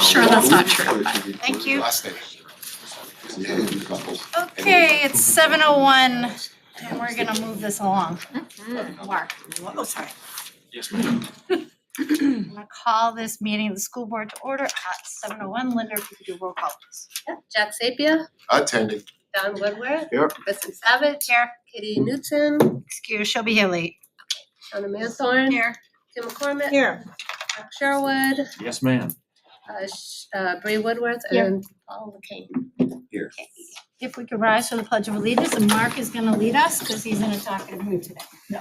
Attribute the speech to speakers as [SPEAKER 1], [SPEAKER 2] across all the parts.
[SPEAKER 1] Sure, that's not true. Thank you.
[SPEAKER 2] Last name.
[SPEAKER 1] Okay, it's 7:01 and we're gonna move this along. Mark, oh, sorry.
[SPEAKER 3] Yes, ma'am.
[SPEAKER 1] I'm gonna call this meeting of the school board to order at 7:01. Linda, if you could do roll call, please.
[SPEAKER 4] Yep, Jack Sapia,
[SPEAKER 2] Attending.
[SPEAKER 4] Don Woodward.
[SPEAKER 2] Here.
[SPEAKER 4] Kristen Savage.
[SPEAKER 1] Here.
[SPEAKER 4] Katie Newton.
[SPEAKER 1] Excuse, she'll be here late.
[SPEAKER 4] Shauna Manthorn.
[SPEAKER 1] Here.
[SPEAKER 4] Kim McCormick.
[SPEAKER 1] Here.
[SPEAKER 4] Chuck Sherwood.
[SPEAKER 3] Yes, ma'am.
[SPEAKER 4] Bree Woodworth
[SPEAKER 1] Here.
[SPEAKER 4] and Paul McCain.
[SPEAKER 3] Here.
[SPEAKER 1] If we could rise for the Pledge of Allegiance, and Mark is gonna lead us because he's in a talkative mood today. No.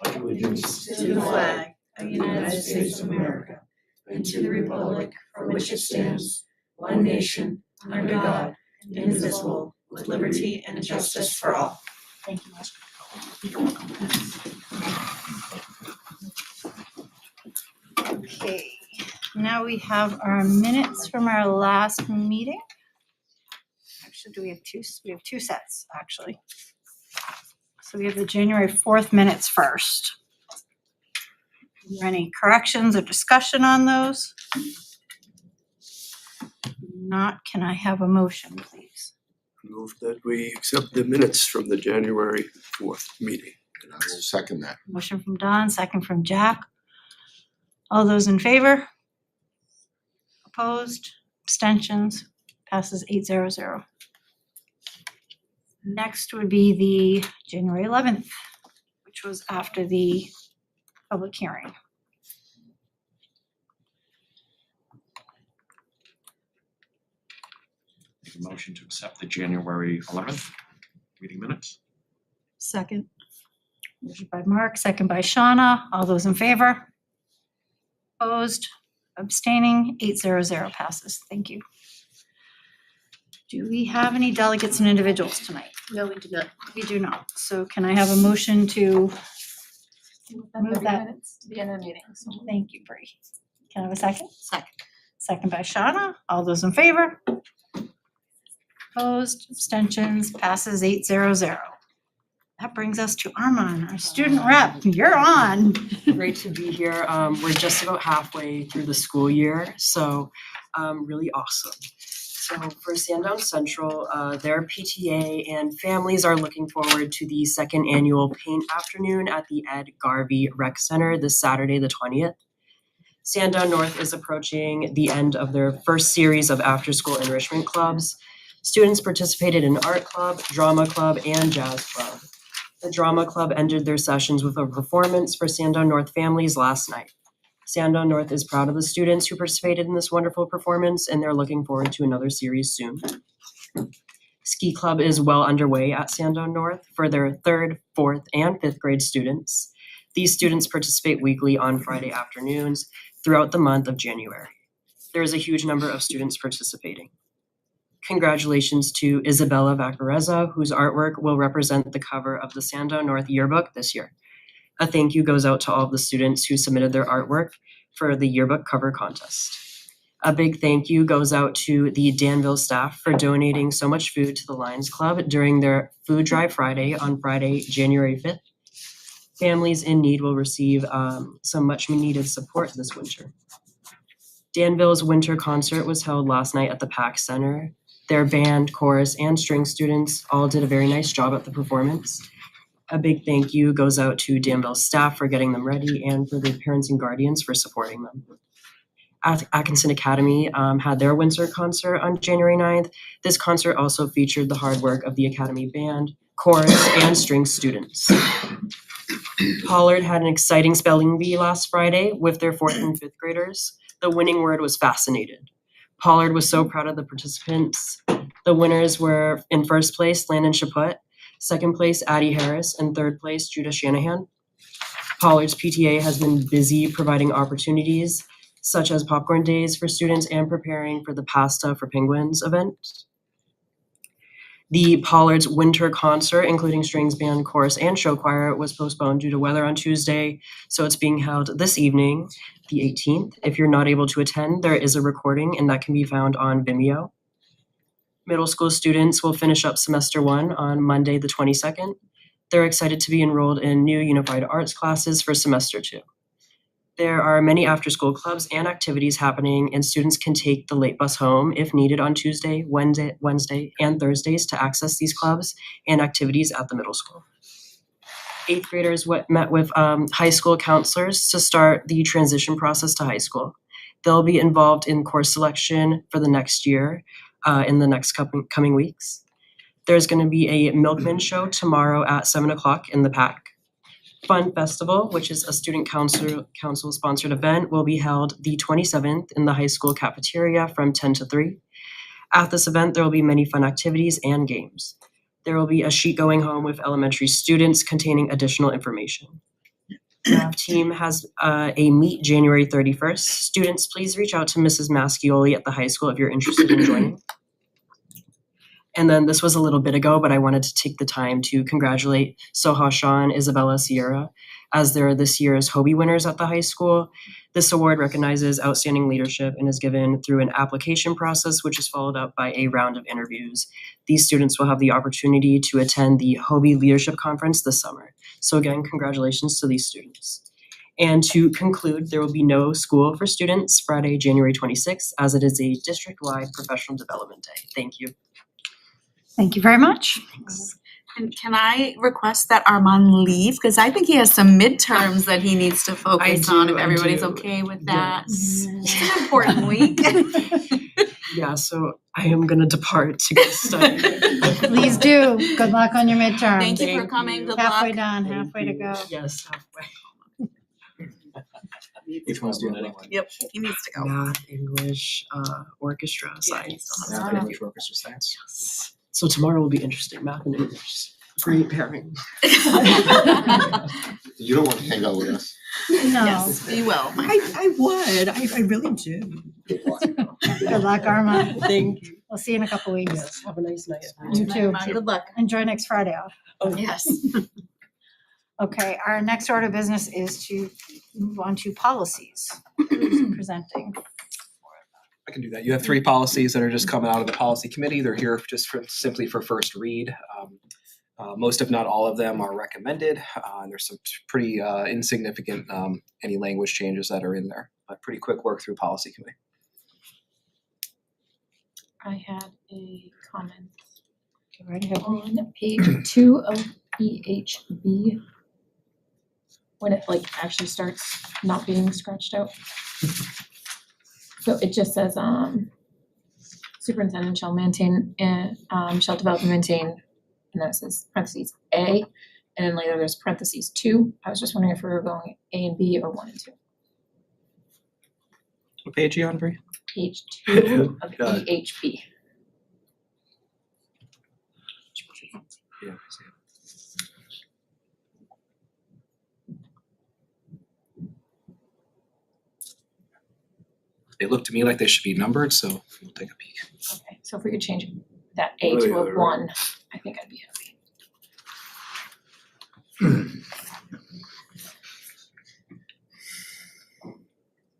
[SPEAKER 3] Pledge allegiance
[SPEAKER 1] To the flag
[SPEAKER 5] of the United States of America, and to the republic for which it stands, one nation, under God, indivisible, with liberty and justice for all.
[SPEAKER 1] Thank you, Mark.
[SPEAKER 3] You're welcome.
[SPEAKER 1] Okay, now we have our minutes from our last meeting. Actually, do we have two? We have two sets, actually. So we have the January 4th minutes first. Are there any corrections or discussion on those? Not, can I have a motion, please?
[SPEAKER 6] Move that we accept the minutes from the January 4th meeting.
[SPEAKER 2] And I will second that.
[SPEAKER 1] Motion from Don, second from Jack. All those in favor? Opposed? Abstentions? Passes 800. Next would be the January 11th, which was after the public hearing.
[SPEAKER 3] Make a motion to accept the January 11th meeting minutes.
[SPEAKER 1] Second. Motion by Mark, second by Shauna. All those in favor? Opposed? Abstaining? 800 passes. Thank you. Do we have any delegates and individuals tonight?
[SPEAKER 4] No, we do not.
[SPEAKER 1] We do not. So can I have a motion to move that?
[SPEAKER 5] To the end of the meeting, so.
[SPEAKER 1] Thank you, Bree. Can I have a second?
[SPEAKER 4] Second.
[SPEAKER 1] Second by Shauna. All those in favor? Opposed? Abstentions? Passes 800. That brings us to Armand, our student rep. You're on.
[SPEAKER 7] Great to be here. We're just about halfway through the school year, so really awesome. So for Sandown Central, their PTA and families are looking forward to the second annual paint afternoon at the Ed Garvey Rec Center this Saturday, the 20th. Sandown North is approaching the end of their first series of after-school enrichment clubs. Students participated in art club, drama club, and jazz club. The drama club ended their sessions with a performance for Sandown North families last night. Sandown North is proud of the students who participated in this wonderful performance, and they're looking forward to another series soon. Ski club is well underway at Sandown North for their 3rd, 4th, and 5th grade students. These students participate weekly on Friday afternoons throughout the month of January. There is a huge number of students participating. Congratulations to Isabella Vacarezza, whose artwork will represent the cover of the Sandown North yearbook this year. A thank you goes out to all of the students who submitted their artwork for the yearbook cover contest. A big thank you goes out to the Danville staff for donating so much food to the Lions Club during their Food Drive Friday on Friday, January 5th. Families in need will receive some much needed support this winter. Danville's winter concert was held last night at the PAC Center. Their band, chorus, and string students all did a very nice job at the performance. A big thank you goes out to Danville staff for getting them ready and for the parents and guardians for supporting them. Atkinson Academy had their winter concert on January 9th. This concert also featured the hard work of the Academy band, chorus, and string students. Pollard had an exciting spelling bee last Friday with their 4th and 5th graders. The winning word was fascinated. Pollard was so proud of the participants. The winners were, in 1st place, Landon Chaput, 2nd place, Addie Harris, and 3rd place, Judah Shanahan. Pollard's PTA has been busy providing opportunities, such as popcorn days for students and preparing for the Pasta for Penguins event. The Pollard's winter concert, including strings band, chorus, and show choir, was postponed due to weather on Tuesday, so it's being held this evening, the 18th. If you're not able to attend, there is a recording, and that can be found on Vimeo. Middle school students will finish up semester 1 on Monday, the 22nd. They're excited to be enrolled in new unified arts classes for semester 2. There are many after-school clubs and activities happening, and students can take the late bus home if needed on Tuesday, Wednesday, and Thursdays to access these clubs and activities at the middle school. 8th graders met with high school counselors to start the transition process to high school. They'll be involved in course selection for the next year in the next coming weeks. There's going to be a milkman show tomorrow at 7 o'clock in the PAC. Fun Festival, which is a student council sponsored event, will be held the 27th in the high school cafeteria from 10 to 3. At this event, there will be many fun activities and games. There will be a sheet going home with elementary students containing additional information. The team has a meet January 31st. Students, please reach out to Mrs. Mascioli at the high school if you're interested in joining. And then this was a little bit ago, but I wanted to take the time to congratulate Soha Shaw and Isabella Sierra as they're this year's Hobie winners at the high school. This award recognizes outstanding leadership and is given through an application process, which is followed up by a round of interviews. These students will have the opportunity to attend the Hobie Leadership Conference this summer. So again, congratulations to these students. And to conclude, there will be no school for students Friday, January 26th, as it is a district-wide professional development day. Thank you.
[SPEAKER 1] Thank you very much.
[SPEAKER 5] And can I request that Armand leave? Because I think he has some midterms that he needs to focus on, if
[SPEAKER 7] I
[SPEAKER 5] everybody's
[SPEAKER 7] do.
[SPEAKER 5] okay with that.
[SPEAKER 7] Yes.
[SPEAKER 5] It's an important week.
[SPEAKER 7] Yeah, so I am gonna depart to go study.
[SPEAKER 1] Please do. Good luck on your midterm.
[SPEAKER 5] Thank you for
[SPEAKER 7] Thank
[SPEAKER 5] coming.
[SPEAKER 7] you.
[SPEAKER 5] Good
[SPEAKER 1] Halfway
[SPEAKER 5] luck.
[SPEAKER 1] done, halfway to go.
[SPEAKER 7] Yes, halfway.
[SPEAKER 8] Which one's doing anyway?
[SPEAKER 5] Yep, he needs to go.
[SPEAKER 7] Math, English, orchestra, science.
[SPEAKER 8] Math and English, orchestra, science.
[SPEAKER 7] So tomorrow will be interesting, math and English. Great pairing.
[SPEAKER 2] You don't want to hang out with us.
[SPEAKER 1] No.
[SPEAKER 5] Yes, you will.
[SPEAKER 7] I would, I really do.
[SPEAKER 2] Good luck.
[SPEAKER 1] Good luck, Arma.
[SPEAKER 7] Thank you.
[SPEAKER 1] We'll see you in a couple weeks.
[SPEAKER 7] Yes, have a nice night.
[SPEAKER 1] You too.
[SPEAKER 5] Good luck.
[SPEAKER 1] Enjoy next Friday off.
[SPEAKER 5] Yes.
[SPEAKER 1] Okay, our next order of business is to move on to policies. Who's presenting?
[SPEAKER 8] I can do that. You have 3 policies that are just coming out of the policy committee. They're here just simply for first read. Most, if not all of them, are recommended. And there's some pretty insignificant any language changes that are in there. A pretty quick work through policy committee.
[SPEAKER 9] I had a comment
[SPEAKER 1] Go right ahead.
[SPEAKER 9] on page 2 of EHB when it actually starts not being scratched out. So it just says superintendent shall maintain and shall develop and maintain, and then it says parentheses A, and then later there's parentheses 2. I was just wondering if we were going A and B or 1 and 2.
[SPEAKER 8] What page are you on, Bree?
[SPEAKER 9] Page 2 of
[SPEAKER 6] Got it.
[SPEAKER 9] EHB.
[SPEAKER 8] Yeah, I see it. They look to me like they should be numbered, so we'll take a peek.
[SPEAKER 9] Okay, so if we could change that A
[SPEAKER 6] Oh,
[SPEAKER 9] to
[SPEAKER 6] yeah,
[SPEAKER 9] a
[SPEAKER 6] they're
[SPEAKER 9] 1, I think I'd be happy.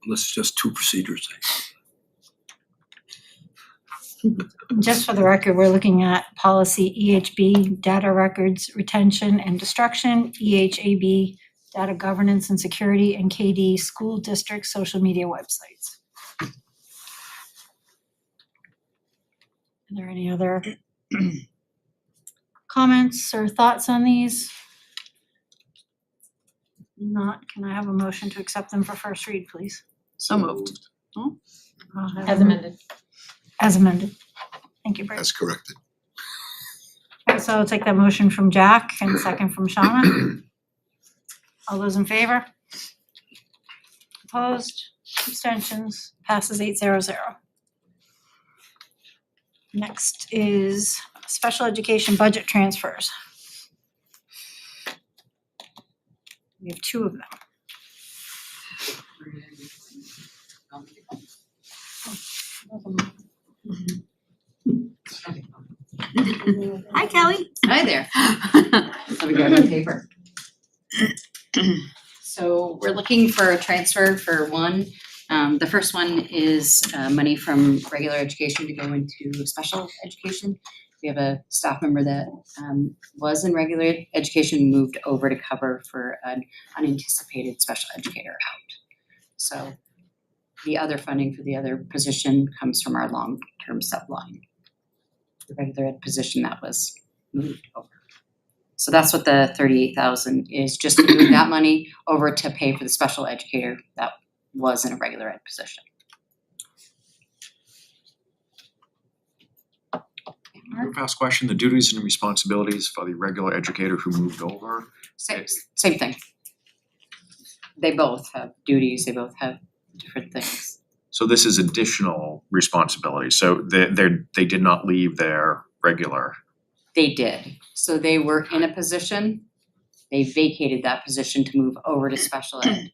[SPEAKER 6] This is just 2 procedures.
[SPEAKER 1] Just for the record, we're looking at policy EHB, data records retention and destruction, EHAB, data governance and security, and KD, school district social media websites. Are there any other comments or thoughts on these? Not, can I have a motion to accept them for first read, please?
[SPEAKER 5] So moved.
[SPEAKER 1] I'll have
[SPEAKER 9] As
[SPEAKER 1] a-
[SPEAKER 9] amended.
[SPEAKER 1] As amended. Thank you, Brett.
[SPEAKER 2] As corrected.
[SPEAKER 1] Okay, so I'll take that motion from Jack and second from Shauna. All those in favor? Opposed? Abstentions? Passes 800. Next is special education budget transfers. We have 2 of them.
[SPEAKER 5] Hi, Kelly.
[SPEAKER 10] Hi there. Let me grab my paper. So we're looking for a transfer for one. The first one is money from regular education to go into special education. We have a staff member that was in regular education, moved over to cover for an unanticipated special educator out. So the other funding for the other position comes from our long-term sub line. The regular ed position that was moved over. So that's what the 38,000 is, just to move that money over to pay for the special educator that was in a regular ed position.
[SPEAKER 3] Real fast question, the duties and responsibilities for the regular educator who moved over,
[SPEAKER 10] Same thing. They both have duties, they both have different things.
[SPEAKER 3] so this is additional responsibility, so they did not leave their regular.
[SPEAKER 10] They did. So they were in a position, they vacated that position to move over to special ed.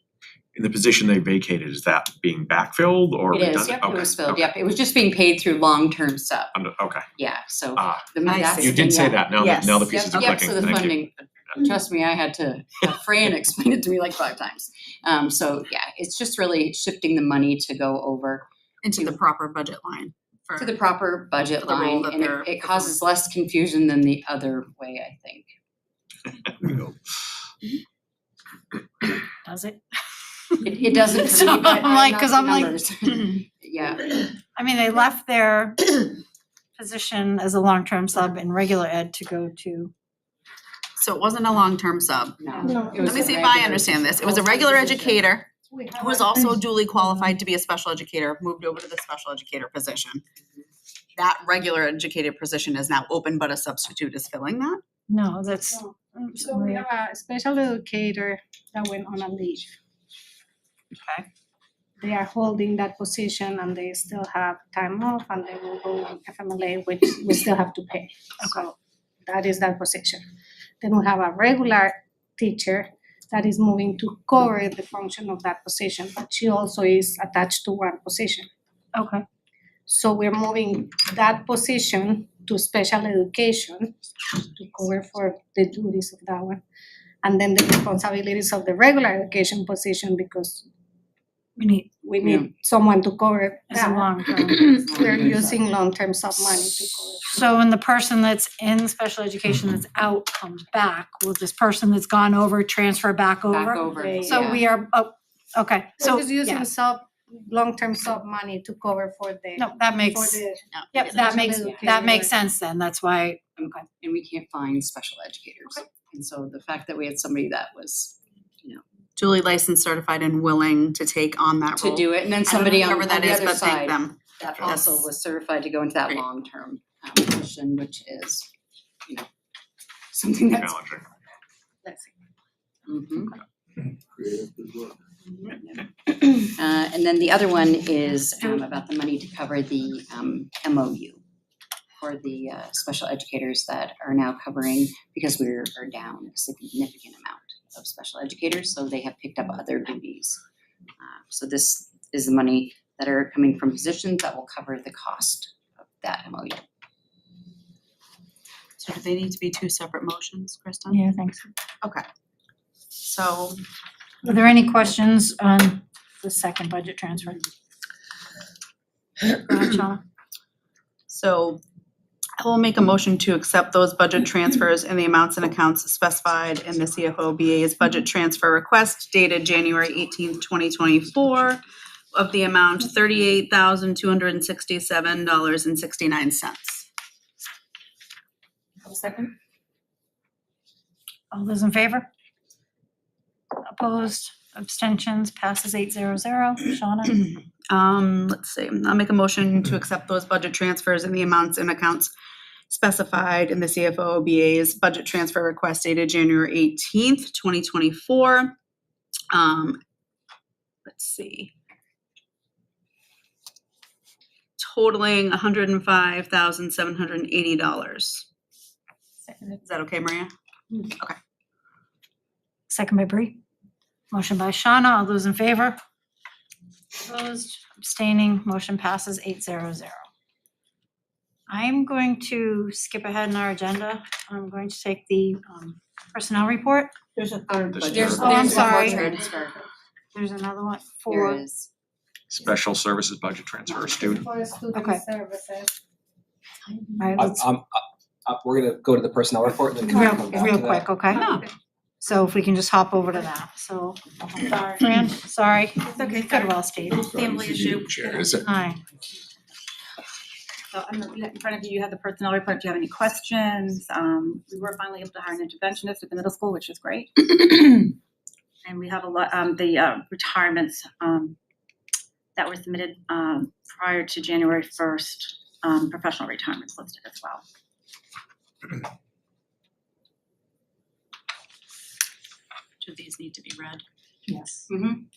[SPEAKER 3] In the position they vacated, is that being backfilled or
[SPEAKER 10] It is,
[SPEAKER 3] redundant?
[SPEAKER 10] yep, it
[SPEAKER 3] Okay,
[SPEAKER 10] was filled,
[SPEAKER 3] okay.
[SPEAKER 10] yep. It was just being paid through long-term sub,
[SPEAKER 3] Okay,
[SPEAKER 10] yeah, so
[SPEAKER 3] ah,
[SPEAKER 10] that's.
[SPEAKER 3] you did say
[SPEAKER 10] yeah.
[SPEAKER 3] that, now
[SPEAKER 5] Yes.
[SPEAKER 3] the pieces are
[SPEAKER 10] Yep,
[SPEAKER 3] clicking,
[SPEAKER 10] so the
[SPEAKER 3] thank you.
[SPEAKER 10] funding, trust me, I had to have Fran explain it to me like 5 times. So yeah, it's just really shifting the money to go over
[SPEAKER 11] Into the proper budget line for.
[SPEAKER 10] to the proper budget
[SPEAKER 11] For the role
[SPEAKER 10] line,
[SPEAKER 11] that
[SPEAKER 10] and
[SPEAKER 11] they're
[SPEAKER 10] it causes less confusion than the other way, I think.
[SPEAKER 3] There we go.
[SPEAKER 1] Does it?
[SPEAKER 10] It doesn't for
[SPEAKER 1] So
[SPEAKER 10] me, but
[SPEAKER 1] I'm like,
[SPEAKER 10] not
[SPEAKER 1] 'cause
[SPEAKER 10] the
[SPEAKER 1] I'm like-
[SPEAKER 10] numbers. Yeah,
[SPEAKER 1] I mean, they left their position as a long-term sub in regular ed to go to.
[SPEAKER 11] So it wasn't a long-term sub.
[SPEAKER 10] no. it was
[SPEAKER 11] Let me
[SPEAKER 10] a
[SPEAKER 11] see if I
[SPEAKER 10] regular
[SPEAKER 11] understand this. It was a
[SPEAKER 10] full-time
[SPEAKER 11] regular
[SPEAKER 10] position.
[SPEAKER 11] educator who was also duly qualified to be a special educator, moved over to the special educator position. That regular educator position is now open, but a substitute is filling that?
[SPEAKER 1] No, that's.
[SPEAKER 12] So we have a special educator that went on a leave.
[SPEAKER 1] Okay.
[SPEAKER 12] They are holding that position and they still have time off and they will go on FMLA, which we still have to pay. So that is that position. Then we have a regular teacher that is moving to cover the function of that position, but she also is attached to one position.
[SPEAKER 1] Okay.
[SPEAKER 12] So we're moving that position to special education to cover for the duties of that one. And then the responsibilities of the regular education position, because we need someone to cover
[SPEAKER 1] As a
[SPEAKER 12] that.
[SPEAKER 1] long-term.
[SPEAKER 12] We're using long-term sub money to cover.
[SPEAKER 1] So when the person that's in special education that's out comes back, will this person that's gone over transfer back over?
[SPEAKER 10] Back over,
[SPEAKER 12] They-
[SPEAKER 1] So
[SPEAKER 10] yeah.
[SPEAKER 1] we are, okay,
[SPEAKER 12] So
[SPEAKER 1] so,
[SPEAKER 12] just using
[SPEAKER 1] yeah,
[SPEAKER 12] long-term sub money to cover for the,
[SPEAKER 1] no, that
[SPEAKER 12] for
[SPEAKER 1] makes,
[SPEAKER 12] the.
[SPEAKER 1] yep, that makes sense then, that's why, okay.
[SPEAKER 10] And we can't find special educators. And so the fact that we had somebody that was,
[SPEAKER 11] Duly licensed, certified, and willing to take on that
[SPEAKER 10] to
[SPEAKER 11] role.
[SPEAKER 10] do it, and then
[SPEAKER 11] I don't know
[SPEAKER 10] somebody on
[SPEAKER 11] whoever
[SPEAKER 10] the
[SPEAKER 11] that is,
[SPEAKER 10] other
[SPEAKER 11] but thank
[SPEAKER 10] side
[SPEAKER 11] them.
[SPEAKER 10] that
[SPEAKER 11] Yes.
[SPEAKER 10] also was certified to go into that
[SPEAKER 11] Great.
[SPEAKER 10] long-term position, which is, something that's.
[SPEAKER 3] Challenging.
[SPEAKER 10] Mhm.
[SPEAKER 6] Creative as well.
[SPEAKER 10] And then the other one is about the money to cover the MOU for the special educators that are now covering, because we are down a significant amount of special educators, so they have picked up other duties. So this is the money that are coming from positions that will cover the cost of that MOU.
[SPEAKER 11] So do they need to be 2 separate motions, Kristen?
[SPEAKER 1] Yeah, thanks.
[SPEAKER 11] Okay. So
[SPEAKER 1] Are there any questions on the second budget transfer? Go ahead, Shauna.
[SPEAKER 11] So I will make a motion to accept those budget transfers in the amounts and accounts specified in the CFO BA's budget transfer request dated January 18th, 2024 of the amount $38,267.69.
[SPEAKER 1] Second. All those in favor? Opposed, abstentions, passes 800. Shauna?
[SPEAKER 11] Let's see, I'll make a motion to accept those budget transfers in the amounts and accounts specified in the CFO BA's budget transfer request dated January 18th, 2024. Let's see. Totaling $105,780. Is that okay, Maria?
[SPEAKER 1] Second by Bree. Motion by Shauna, all those in favor? Opposed, abstaining, motion passes 800. I'm going to skip ahead in our agenda. I'm going to take the personnel report.
[SPEAKER 12] There's a third
[SPEAKER 3] There's
[SPEAKER 12] budget.
[SPEAKER 3] There's-
[SPEAKER 1] Oh, I'm
[SPEAKER 10] there's one more
[SPEAKER 1] sorry.
[SPEAKER 10] transfer.
[SPEAKER 1] There's another one
[SPEAKER 10] There
[SPEAKER 1] for,
[SPEAKER 10] is.
[SPEAKER 3] Special services budget transfer, student.
[SPEAKER 12] For student
[SPEAKER 1] Okay.
[SPEAKER 12] services.
[SPEAKER 1] all right, let's,
[SPEAKER 8] We're gonna go to the personnel report and then
[SPEAKER 1] real,
[SPEAKER 8] come back to
[SPEAKER 1] real
[SPEAKER 8] that.
[SPEAKER 1] quick, okay? So if we can just hop over to that, so, sorry, Fran, sorry.
[SPEAKER 11] It's okay,
[SPEAKER 1] You could have all stayed.
[SPEAKER 11] Family issue.
[SPEAKER 2] Chair, is it?
[SPEAKER 1] Hi.
[SPEAKER 13] So in front of you, you have the personnel report. Do you have any questions? We were finally able to hire an interventionist at the middle school, which is great. And we have a lot, the retirements that were submitted prior to January 1st, professional retirements listed as well.
[SPEAKER 11] Do these need to be read?
[SPEAKER 1] Yes.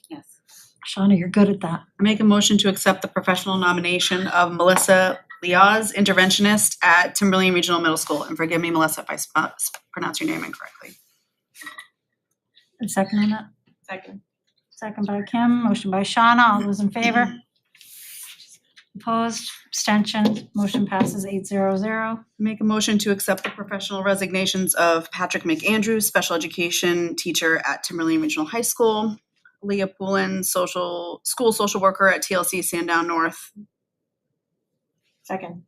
[SPEAKER 13] Yes.
[SPEAKER 1] Shauna, you're good at that.
[SPEAKER 11] I make a motion to accept the professional nomination of Melissa Liaz, interventionist at Timberlane Regional Middle School. And forgive me, Melissa, if I pronounce your name incorrectly.
[SPEAKER 1] A second on that?
[SPEAKER 13] Second.
[SPEAKER 1] Second by Kim, motion by Shauna, all those in favor? Opposed, abstention, motion passes 800.
[SPEAKER 11] Make a motion to accept the professional resignations of Patrick McAndrews, special education teacher at Timberlane Regional High School, Leah Poulin, school social worker at TLC Sandown North.
[SPEAKER 13] Second.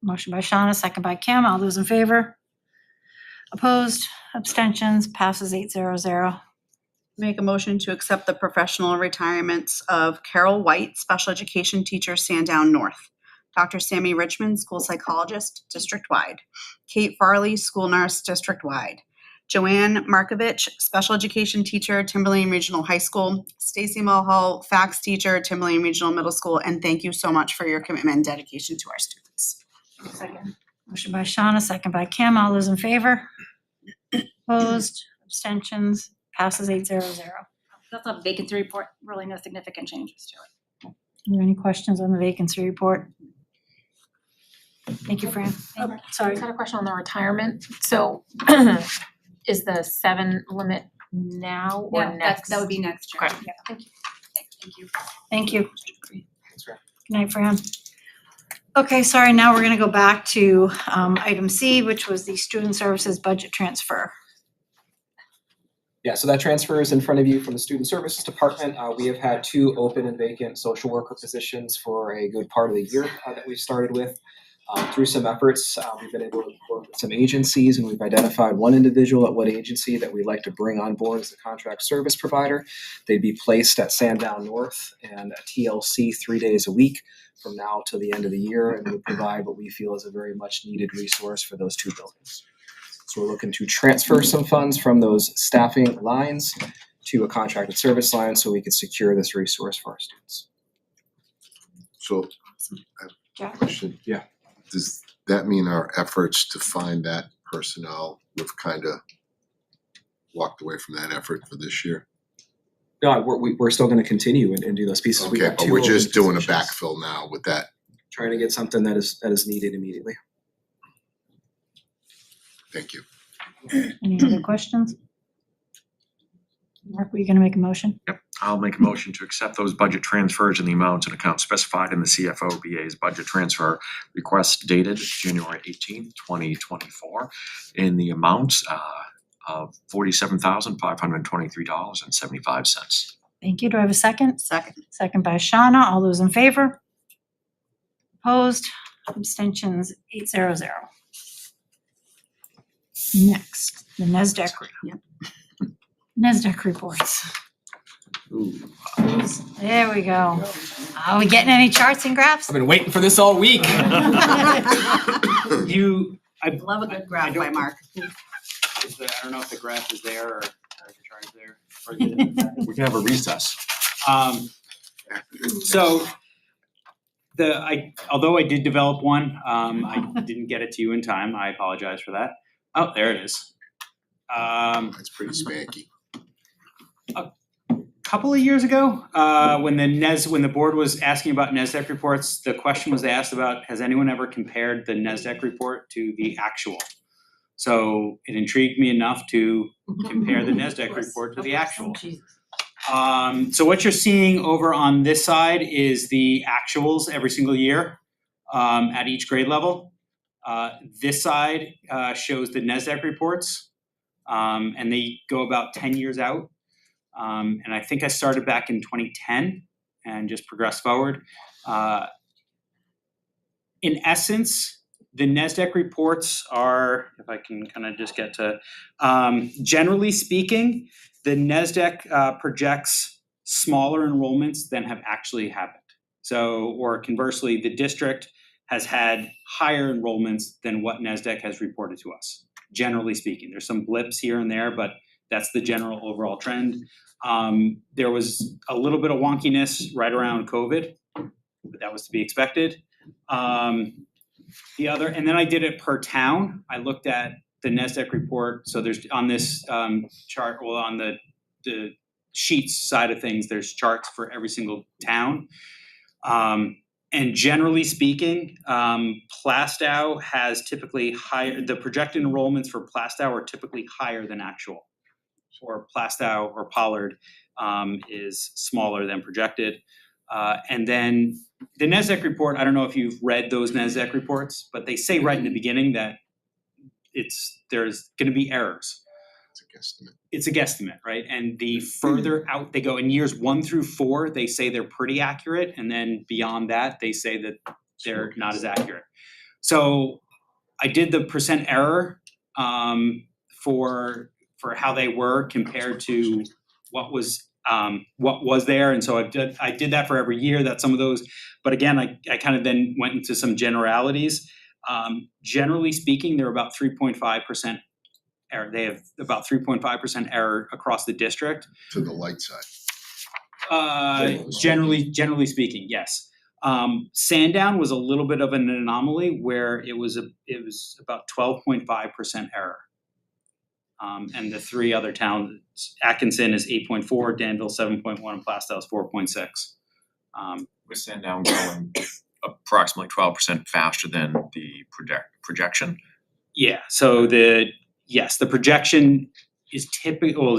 [SPEAKER 1] Motion by Shauna, second by Kim, all those in favor? Opposed, abstentions, passes 800.
[SPEAKER 11] Make a motion to accept the professional retirements of Carol White, special education teacher, Sandown North, Dr. Sammy Richmond, school psychologist, district-wide, Kate Farley, school nurse, district-wide, Joanne Markovich, special education teacher, Timberlane Regional High School, Stacy Mulhall, fax teacher, Timberlane Regional Middle School, and thank you so much for your commitment and dedication to our students.
[SPEAKER 13] Second.
[SPEAKER 1] Motion by Shauna, second by Kim, all those in favor? Opposed, abstentions, passes 800.
[SPEAKER 13] We also have a vacancy report, really no significant changes to it.
[SPEAKER 1] Are there any questions on the vacancy report? Thank you, Fran. Oh, sorry.
[SPEAKER 9] I got a question on the retirement. So is the 7 limit now or next?
[SPEAKER 13] That would be next year.
[SPEAKER 9] Okay.
[SPEAKER 13] Yeah. Thank you.
[SPEAKER 1] Thank you.
[SPEAKER 8] Thanks, Fran.
[SPEAKER 1] Good night, Fran. Okay, sorry, now we're gonna go back to item C, which was the student services budget transfer.
[SPEAKER 8] Yeah, so that transfer is in front of you from the Student Services Department. We have had 2 open and vacant social worker positions for a good part of the year that we've started with. Through some efforts, we've been able to work with some agencies, and we've identified one individual at one agency that we'd like to bring on board as a contract service provider. They'd be placed at Sandown North and at TLC 3 days a week from now till the end of the year, and would provide what we feel is a very much needed resource for those 2 buildings. So we're looking to transfer some funds from those staffing lines to a contracted service line so we can secure this resource for our students.
[SPEAKER 2] So, I have a question.
[SPEAKER 8] Yeah.
[SPEAKER 2] Does that mean our efforts to find that personnel, we've kind of walked away from that effort for this year?
[SPEAKER 8] No, we're still going to continue and do those pieces. We
[SPEAKER 2] Okay,
[SPEAKER 8] got
[SPEAKER 2] but
[SPEAKER 8] 2
[SPEAKER 2] we're just
[SPEAKER 8] open
[SPEAKER 2] doing a
[SPEAKER 8] positions.
[SPEAKER 2] backfill now with that.
[SPEAKER 8] Trying to get something that is needed immediately.
[SPEAKER 2] Thank you.
[SPEAKER 1] Any other questions? Mark, were you gonna make a motion?
[SPEAKER 3] Yep, I'll make a motion to accept those budget transfers in the amounts and accounts specified in the CFO BA's budget transfer request dated January 18th, 2024 in the amounts of $47,523.75.
[SPEAKER 1] Thank you. Do I have a second?
[SPEAKER 11] Second.
[SPEAKER 1] Second by Shauna. All those in favor? Opposed? Abstentions? 800. Next, the NESDEC.
[SPEAKER 11] Yep.
[SPEAKER 1] NESDEC reports.
[SPEAKER 2] Ooh.
[SPEAKER 1] There we go. Are we getting any charts and graphs?
[SPEAKER 8] I've been waiting for this all week.
[SPEAKER 11] Love a good graph by Mark.
[SPEAKER 14] I don't know if the graph is there or the chart is there.
[SPEAKER 3] We can have a recess.
[SPEAKER 14] So although I did develop one, I didn't get it to you in time. I apologize for that. Oh, there it is.
[SPEAKER 2] That's pretty spanky.
[SPEAKER 14] A couple of years ago, when the board was asking about NESDEC reports, the question was asked about, has anyone ever compared the NESDEC report to the actual? So it intrigued me enough to compare the NESDEC report to the actual. So what you're seeing over on this side is the actuals every single year at each grade level. This side shows the NESDEC reports, and they go about 10 years out. And I think I started back in 2010 and just progressed forward. In essence, The NASDAQ reports are, if I can kind of just get to, generally speaking, the NASDAQ projects smaller enrollments than have actually happened. So, or conversely, the district has had higher enrollments than what NASDAQ has reported to us, generally speaking. There's some blips here and there, but that's the general overall trend. There was a little bit of wonkiness right around COVID, but that was to be expected. The other, and then I did it per town. I looked at the NASDAQ report. So there's on this chart, well, on the sheets side of things, there's charts for every single town. And generally speaking, Plastow has typically higher, the projected enrollments for Plastow are typically higher than actual. Or Plastow or Pollard is smaller than projected. And then the NASDAQ report, I don't know if you've read those NASDAQ reports, but they say right in the beginning that there's going to be errors.
[SPEAKER 2] It's a guesstimate.
[SPEAKER 14] It's a guesstimate, right? And the further out they go in years 1 through 4, they say they're pretty accurate. And then beyond that, they say that they're not as accurate. So I did the percent error for how they were compared to what was there. And so I did that for every year. That's some of those. But again, I kind of then went into some generalities. Generally speaking, they're about 3.5% error. They have about 3.5% error across the district.
[SPEAKER 2] To the light side.
[SPEAKER 14] Generally speaking, yes. Sandown was a little bit of an anomaly where it was about 12.5% error. And the 3 other towns, Atkinson is 8.4, Danville 7.1, and Plastow is 4.6.
[SPEAKER 3] With Sandown going approximately 12% faster than the projection.
[SPEAKER 14] Yeah, so the projection is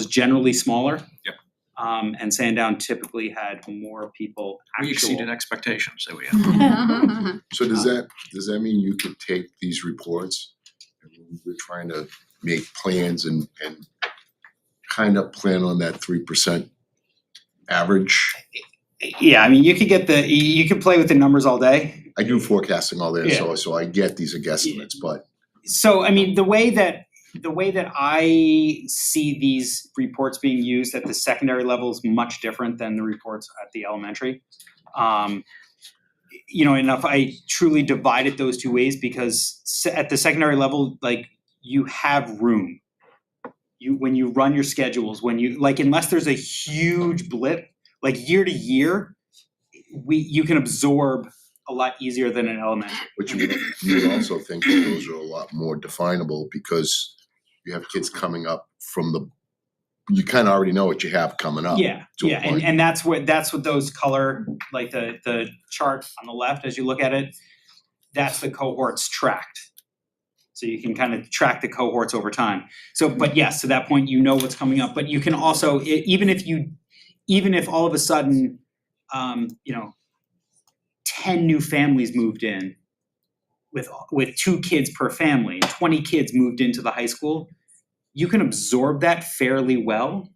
[SPEAKER 14] generally smaller.
[SPEAKER 3] Yep.
[SPEAKER 14] And Sandown typically had more people
[SPEAKER 3] We
[SPEAKER 14] actual.
[SPEAKER 3] exceeded expectations that we had.
[SPEAKER 2] So does that mean you could take these reports and we're trying to make plans and kind of plan on that 3% average?
[SPEAKER 14] Yeah, I mean, you could play with the numbers all day.
[SPEAKER 2] I do forecasting all day,
[SPEAKER 14] Yeah.
[SPEAKER 2] so I get these are guesstimates, but
[SPEAKER 14] So, I mean, the way that I see these reports being used at the secondary level is much different than the reports at the elementary. And if I truly divided those 2 ways, because at the secondary level, like, you have room. When you run your schedules, unless there's a huge blip, like year to year, you can absorb a lot easier than an elementary.
[SPEAKER 2] But you would also think that those are a lot more definable because you have kids coming up from you kind of already know what you have coming up.
[SPEAKER 14] Yeah, and that's what those color, like the chart on the left as you look at it, that's the cohorts tracked. So you can kind of track the cohorts over time. So, but yes, to that point, you know what's coming up. But you can also, even if all of a sudden, 10 new families moved in with 2 kids per family, 20 kids moved into the high school, you can absorb that fairly well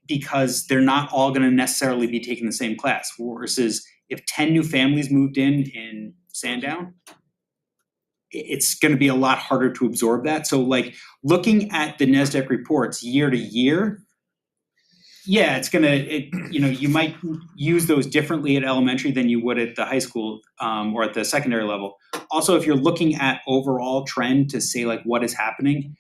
[SPEAKER 14] because they're not all going to necessarily be taking the same class. Versus if 10 new families moved in Sandown, it's going to be a lot harder to absorb that. So like looking at the NASDAQ reports year to year, yeah, you might use those differently at elementary than you would at the high school or at the secondary level. Also, if you're looking at overall trend to say like what is happening,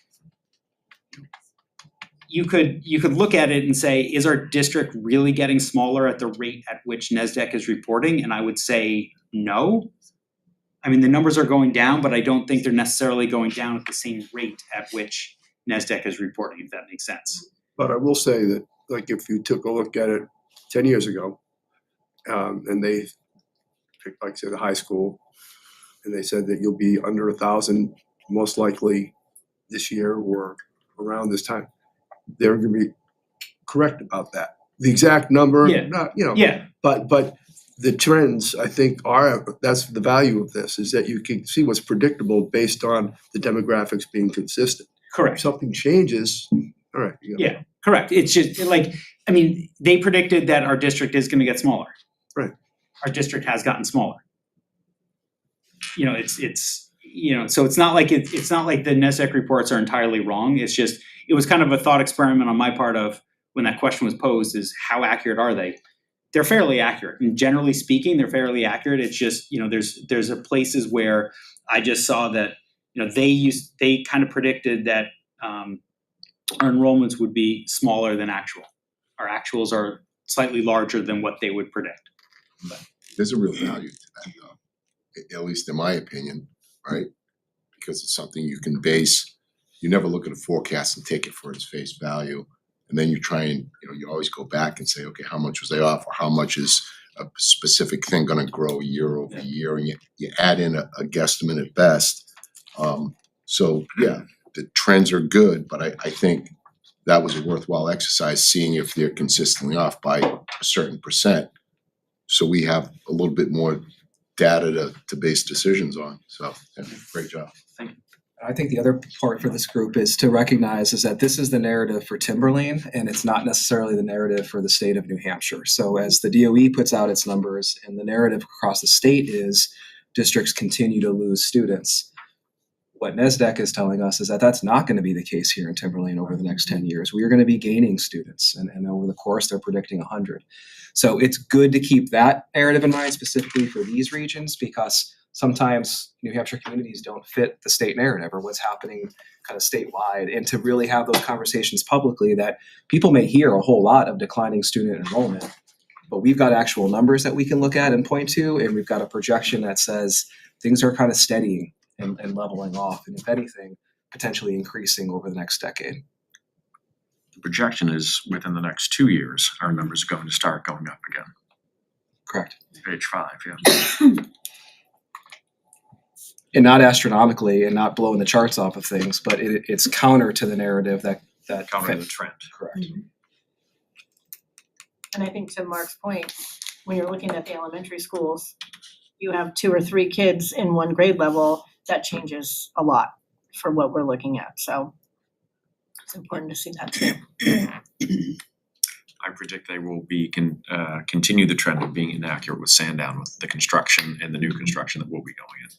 [SPEAKER 14] you could look at it and say, is our district really getting smaller at the rate at which NASDAQ is reporting? And I would say no. I mean, the numbers are going down, but I don't think they're necessarily going down at the same rate at which NASDAQ is reporting, if that makes sense.
[SPEAKER 6] But I will say that, like, if you took a look at it 10 years ago, and they picked, like, say, the high school, and they said that you'll be under 1,000 most likely this year or around this time, they're going to be correct about that. The exact number, not, but the trends, I think, that's the value of this, is that you can see what's predictable based on the demographics being consistent.
[SPEAKER 14] Correct.
[SPEAKER 6] If something changes, all right.
[SPEAKER 14] Yeah, correct. It's just like, I mean, they predicted that our district is going to get smaller.
[SPEAKER 6] Right.
[SPEAKER 14] Our district has gotten smaller. It's so it's not like it's not like the NESDEC reports are entirely wrong. It's just, it was kind of a thought experiment on my part of when that question was posed is how accurate are they? They're fairly accurate. And generally speaking, they're fairly accurate. It's just, there's places where I just saw that, they kind of predicted that our enrollments would be smaller than actual. Our actuals are slightly larger than what they would predict.
[SPEAKER 2] There's a real value to that though, at least in my opinion, right? Because it's something you can base, you never look at a forecast and take it for its face value. And then you try and, you always go back and say, okay, how much was they off, or how much is a specific thing gonna grow year over year, and you add in a guesstimate at best. So yeah, the trends are good, but I think that was a worthwhile exercise, seeing if they're consistently off by a certain percent. So we have a little bit more data to base decisions on. So yeah, great job.
[SPEAKER 14] Thank you.
[SPEAKER 8] I think the other part for this group is to recognize is that this is the narrative for Timberlane, and it's not necessarily the narrative for the state of New Hampshire. So as the DOE puts out its numbers, and the narrative across the state is districts continue to lose students, what NESDEC is telling us is that that's not going to be the case here in Timberlane over the next 10 years. We are going to be gaining students, and over the course they're predicting 100. So it's good to keep that narrative in mind specifically for these regions, because sometimes New Hampshire communities don't fit the state narrative or what's happening kind of statewide, and to really have those conversations publicly that people may hear a whole lot of declining student enrollment, but we've got actual numbers that we can look at and point to, and we've got a projection that says things are kind of steadying and leveling off, and if anything, potentially increasing over the next decade.
[SPEAKER 3] The projection is within the next 2 years, our numbers are going to start going up again.
[SPEAKER 8] Correct.
[SPEAKER 3] Page 5, yeah.
[SPEAKER 8] And not astronomically and not blowing the charts off of things, but it's counter to the narrative that
[SPEAKER 3] Counter the trend.
[SPEAKER 8] Correct.
[SPEAKER 15] And I think to Mark's point, when you're looking at the elementary schools, you have 2 or 3 kids in one grade level, that changes a lot for what we're looking at. So it's important to see that too.
[SPEAKER 3] I predict they will be continue the trend of being inaccurate with Sandown, with the construction and the new construction that will be going in.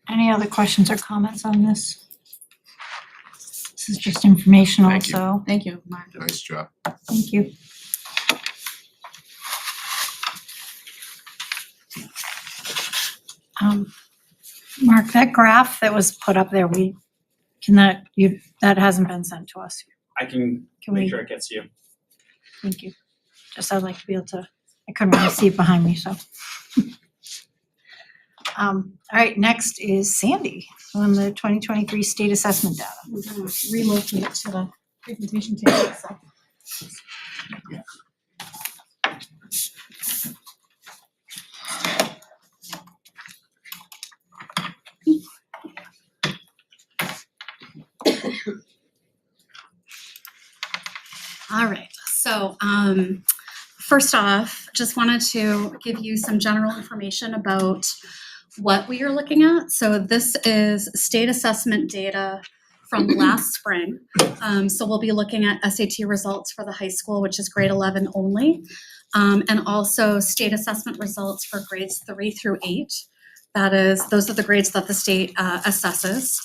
[SPEAKER 1] Any other questions or comments on this? This is just informational,
[SPEAKER 3] Thank you.
[SPEAKER 1] so
[SPEAKER 11] Thank you, Mark.
[SPEAKER 2] Nice job.
[SPEAKER 1] thank you. Mark, that graph that was put up there, that hasn't been sent to us.
[SPEAKER 14] I can
[SPEAKER 1] Can
[SPEAKER 14] make
[SPEAKER 1] we-
[SPEAKER 14] sure it gets to you.
[SPEAKER 1] Thank you. Just I'd like to be able to, I couldn't really see it behind me, so. All right, next is Sandy on the 2023 state assessment data.
[SPEAKER 9] I'm gonna relocate to the presentation table, so.
[SPEAKER 10] All right, so first off, just wanted to give you some general information about what we are looking at. So this is state assessment data from last spring. So we'll be looking at SAT results for the high school, which is grade 11 only, and also state assessment results for grades 3 through 8. Those are the grades that the state assesses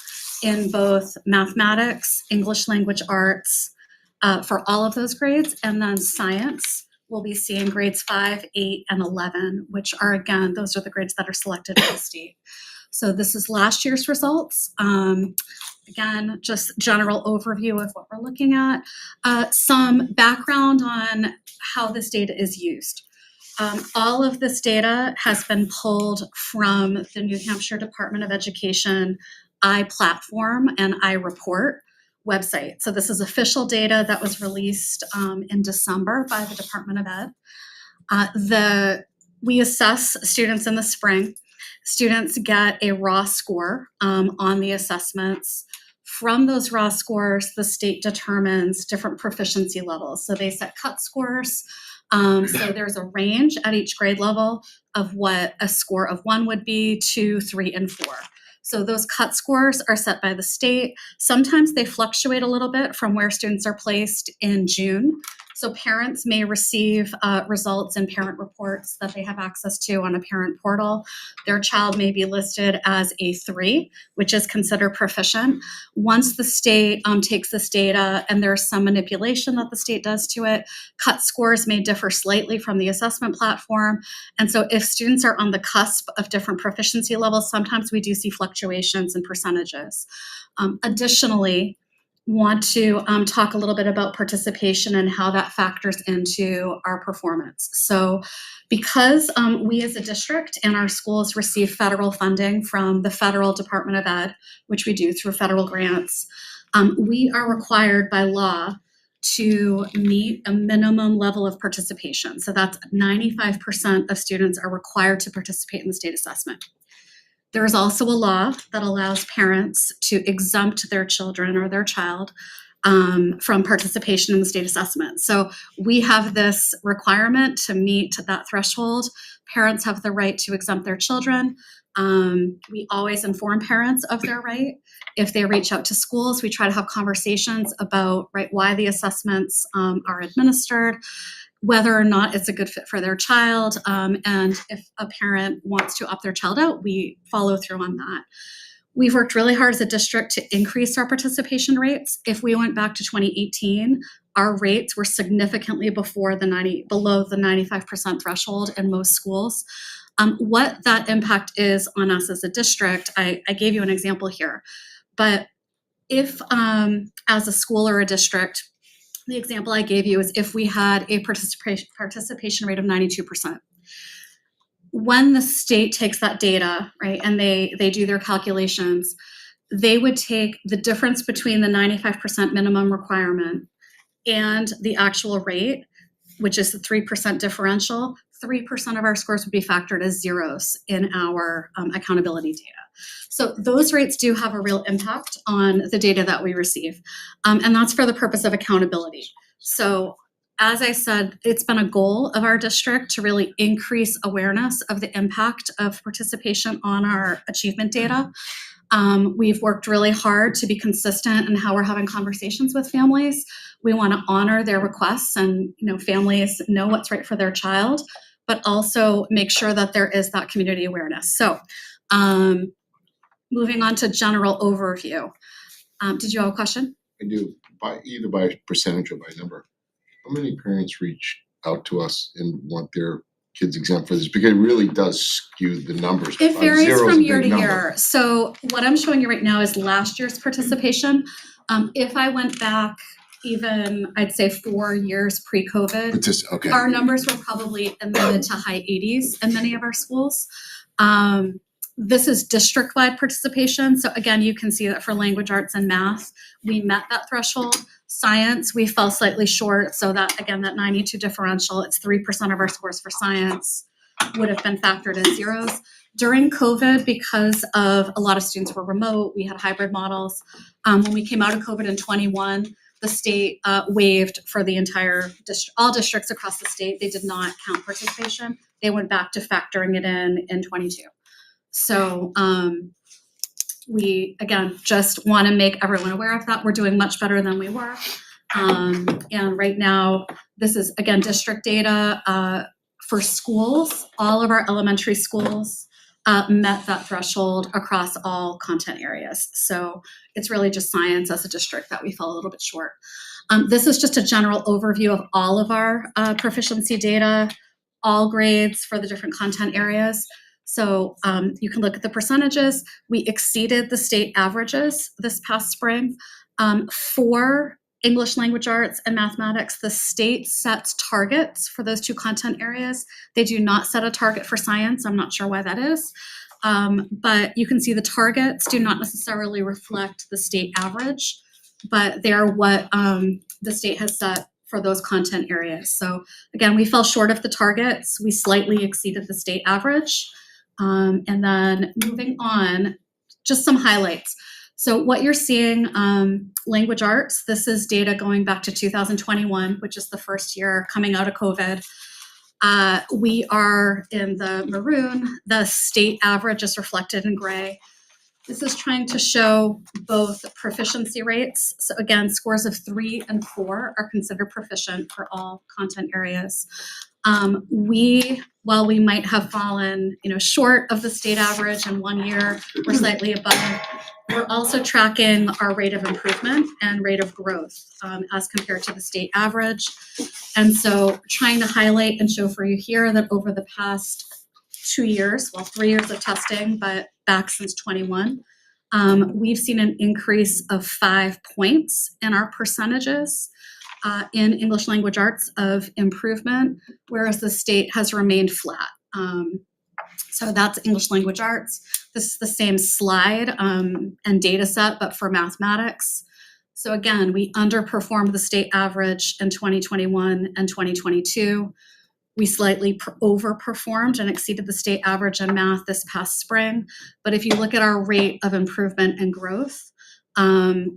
[SPEAKER 10] in both mathematics, English language arts, for all of those grades, and then science, we'll be seeing grades 5, 8, and 11, which are, again, those are the grades that are selected by the state. So this is last year's results. Again, just general overview of what we're looking at. Some background on how this data is used. All of this data has been pulled from the New Hampshire Department of Education iPlatform and iReport website. So this is official data that was released in December by the Department of Ed. We assess students in the spring. Students get a raw score on the assessments. From those raw scores, the state determines different proficiency levels. So they set cut scores. So there's a range at each grade level of what a score of 1 would be, 2, 3, and 4. So those cut scores are set by the state. Sometimes they fluctuate a little bit from where students are placed in June.
[SPEAKER 16] So parents may receive results and parent reports that they have access to on a parent portal. Their child may be listed as a 3, which is considered proficient. Once the state takes this data and there's some manipulation that the state does to it, cut scores may differ slightly from the assessment platform. And so if students are on the cusp of different proficiency levels, sometimes we do see fluctuations in percentages. Additionally, want to talk a little bit about participation and how that factors into our performance. So because we as a district and our schools receive federal funding from the federal Department of Ed, which we do through federal grants, we are required by law to meet a minimum level of participation. So that's 95% of students are required to participate in the state assessment. There is also a law that allows parents to exempt their children or their child from participation in the state assessment. So we have this requirement to meet that threshold. Parents have the right to exempt their children. We always inform parents of their right. If they reach out to schools, we try to have conversations about why the assessments are administered, whether or not it's a good fit for their child, and if a parent wants to opt their child out, we follow through on that. We've worked really hard as a district to increase our participation rates. If we went back to 2018, our rates were significantly below the 95% threshold in most schools. What that impact is on us as a district, I gave you an example here, but if as a school or a district, the example I gave you is if we had a participation rate of 92%. When the state takes that data, right, and they do their calculations, they would take the difference between the 95% minimum requirement and the actual rate, which is the 3% differential. 3% of our scores would be factored as zeros in our accountability data. So those rates do have a real impact on the data that we receive. And that's for the purpose of accountability. So as I said, it's been a goal of our district to really increase awareness of the impact of participation on our achievement data. We've worked really hard to be consistent in how we're having conversations with families. We want to honor their requests and families know what's right for their child, but also make sure that there is that community awareness. So moving on to general overview. Did you have a question?
[SPEAKER 2] I do, either by percentage or by number. How many parents reach out to us and want their kids exempt for this? Because it really does skew the numbers.
[SPEAKER 16] It varies
[SPEAKER 2] Zero's a
[SPEAKER 16] from
[SPEAKER 2] big
[SPEAKER 16] year to
[SPEAKER 2] number.
[SPEAKER 16] year. So what I'm showing you right now is last year's participation. If I went back even, I'd say 4 years pre-COVID,
[SPEAKER 2] Okay.
[SPEAKER 16] our numbers were probably in the mid to high 80s in many of our schools. This is district-wide participation. So again, you can see that for language arts and math, we met that threshold. Science, we fell slightly short. So that, again, that 92 differential, it's 3% of our scores for science would have been factored as zeros. During COVID, because of a lot of students were remote, we had hybrid models. When we came out of COVID in 21, the state waived for the entire district, all districts across the state. They did not count participation. They went back to factoring it in 22. So we, again, just want to make everyone aware of that. We're doing much better than we were. And right now, this is, again, district data for schools. All of our elementary schools met that threshold across all content areas. So it's really just science as a district that we fell a little bit short. This is just a general overview of all of our proficiency data, all grades for the different content areas. So you can look at the percentages. We exceeded the state averages this past spring. For English language arts and mathematics, the state sets targets for those two content areas. They do not set a target for science. I'm not sure why that is. But you can see the targets do not necessarily reflect the state average, but they're what the state has set for those content areas. So again, we fell short of the targets. We slightly exceeded the state average. And then moving on, just some highlights. So what you're seeing, language arts, this is data going back to 2021, which is the first year coming out of COVID. We are in the maroon. The state average is reflected in gray. This is trying to show both proficiency rates. So again, scores of 3 and 4 are considered proficient for all content areas. While we might have fallen, short of the state average in one year, we're slightly above. We're also tracking our rate of improvement and rate of growth as compared to the state average. And so trying to highlight and show for you here that over the past 2 years, 3 years of testing, but back since 21, we've seen an increase of 5 points in our percentages in English language arts of improvement, whereas the state has remained flat. So that's English language arts. This is the same slide and data set, but for mathematics. So again, we underperformed the state average in 2021 and 2022. We slightly overperformed and exceeded the state average in math this past spring. But if you look at our rate of improvement and growth,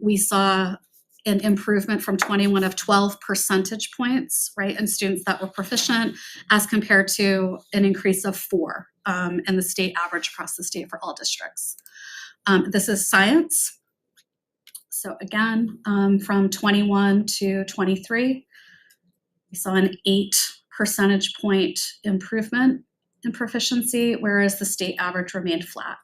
[SPEAKER 16] we saw an improvement from 21 of 12 percentage points, right, in students that were proficient, as compared to an increase of 4 in the state average across the state for all districts. This is science. So again, from 21 to 23, we saw an 8 percentage point improvement in proficiency, whereas the state average remained flat.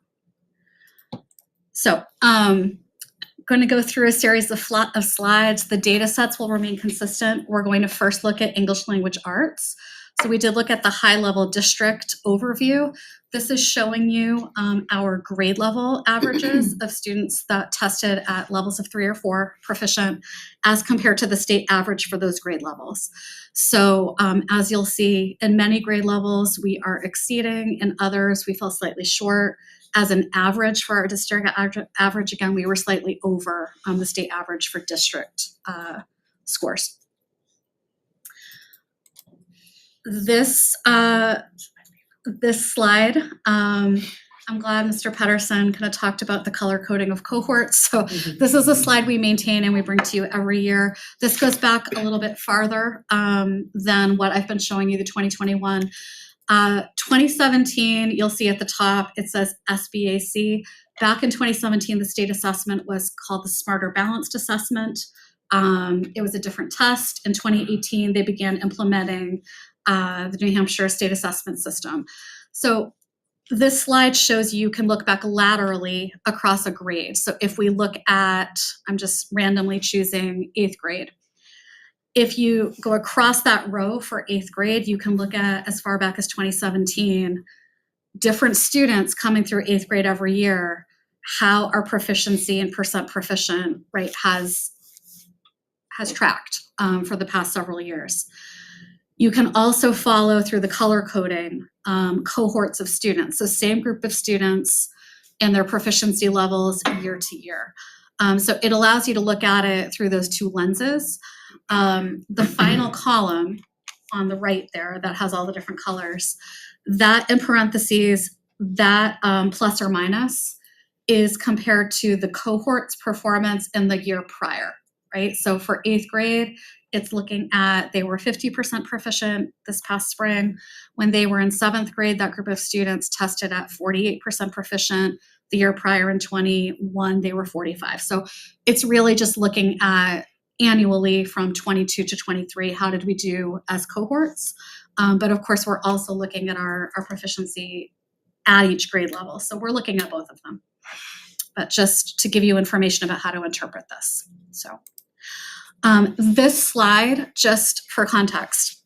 [SPEAKER 16] So going to go through a series of slides. The data sets will remain consistent. We're going to first look at English language arts. So we did look at the high level district overview. This is showing you our grade level averages of students that tested at levels of 3 or 4 proficient as compared to the state average for those grade levels. So as you'll see, in many grade levels, we are exceeding. In others, we fell slightly short. As an average for our district average, again, we were slightly over the state average for district scores. This slide, I'm glad Mr. Pedersen kind of talked about the color coding of cohorts. So this is a slide we maintain and we bring to you every year. This goes back a little bit farther than what I've been showing you, the 2021. 2017, you'll see at the top, it says SBAC. Back in 2017, the state assessment was called the Smarter Balanced Assessment. It was a different test. In 2018, they began implementing the New Hampshire state assessment system. So this slide shows you can look back laterally across a grade. So if we look at, I'm just randomly choosing 8th grade. If you go across that row for 8th grade, you can look at as far back as 2017, different students coming through 8th grade every year, how our proficiency and percent proficient rate has tracked for the past several years. You can also follow through the color coding cohorts of students. So same group of students and their proficiency levels year to year. So it allows you to look at it through those 2 lenses. The final column on the right there that has all the different colors, that in parentheses, that plus or minus is compared to the cohort's performance in the year prior, right? So for 8th grade, it's looking at, they were 50% proficient this past spring. When they were in 7th grade, that group of students tested at 48% proficient. The year prior in 21, they were 45. So it's really just looking at annually from 22 to 23, how did we do as cohorts? But of course, we're also looking at our proficiency at each grade level. So we're looking at both of them. But just to give you information about how to interpret this. So this slide, just for context,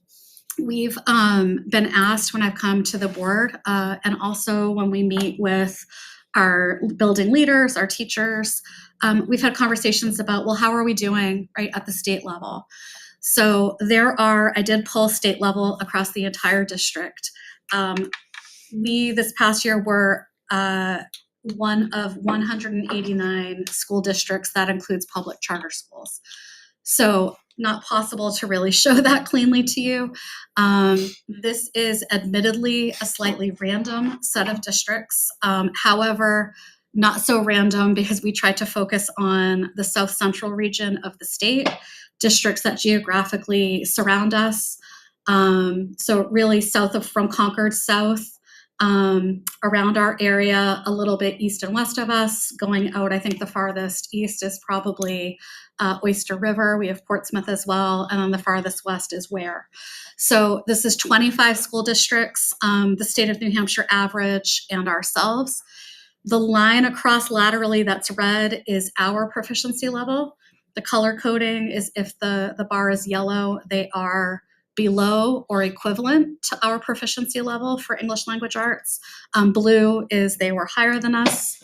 [SPEAKER 16] we've been asked when I've come to the board and also when we meet with our building leaders, our teachers, we've had conversations about, well, how are we doing right at the state level? So I did pull state level across the entire district. We, this past year, were one of 189 school districts. That includes public charter schools. So not possible to really show that cleanly to you. This is admittedly a slightly random set of districts. However, not so random because we tried to focus on the South Central region of the state, districts that geographically surround us. So really from Concord south, around our area, a little bit east and west of us. Going out, I think the farthest east is probably Oyster River. We have Portsmouth as well, and then the farthest west is Ware. So this is 25 school districts, the state of New Hampshire average, and ourselves. The line across laterally that's red is our proficiency level. The color coding is if the bar is yellow, they are below or equivalent to our proficiency level for English language arts. Blue is they were higher than us.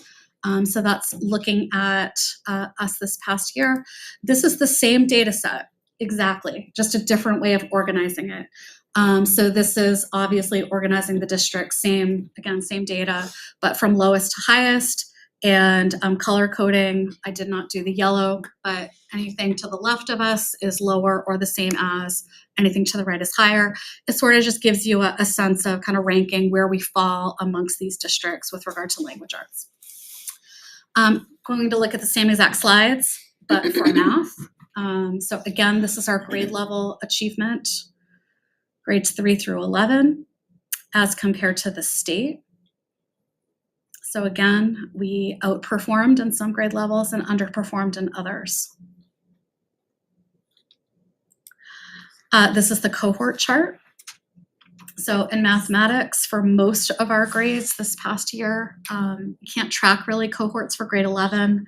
[SPEAKER 16] So that's looking at us this past year. This is the same data set, exactly, just a different way of organizing it. So this is obviously organizing the district, same data, but from lowest to highest. And color coding, I did not do the yellow, but anything to the left of us is lower or the same as, anything to the right is higher. It sort of just gives you a sense of kind of ranking where we fall amongst these districts with regard to language arts. Going to look at the same exact slides, but for math. So again, this is our grade level achievement, grades 3 through 11, as compared to the state. So again, we outperformed in some grade levels and underperformed in others. This is the cohort chart. So in mathematics, for most of our grades this past year, you can't track really cohorts for grade 11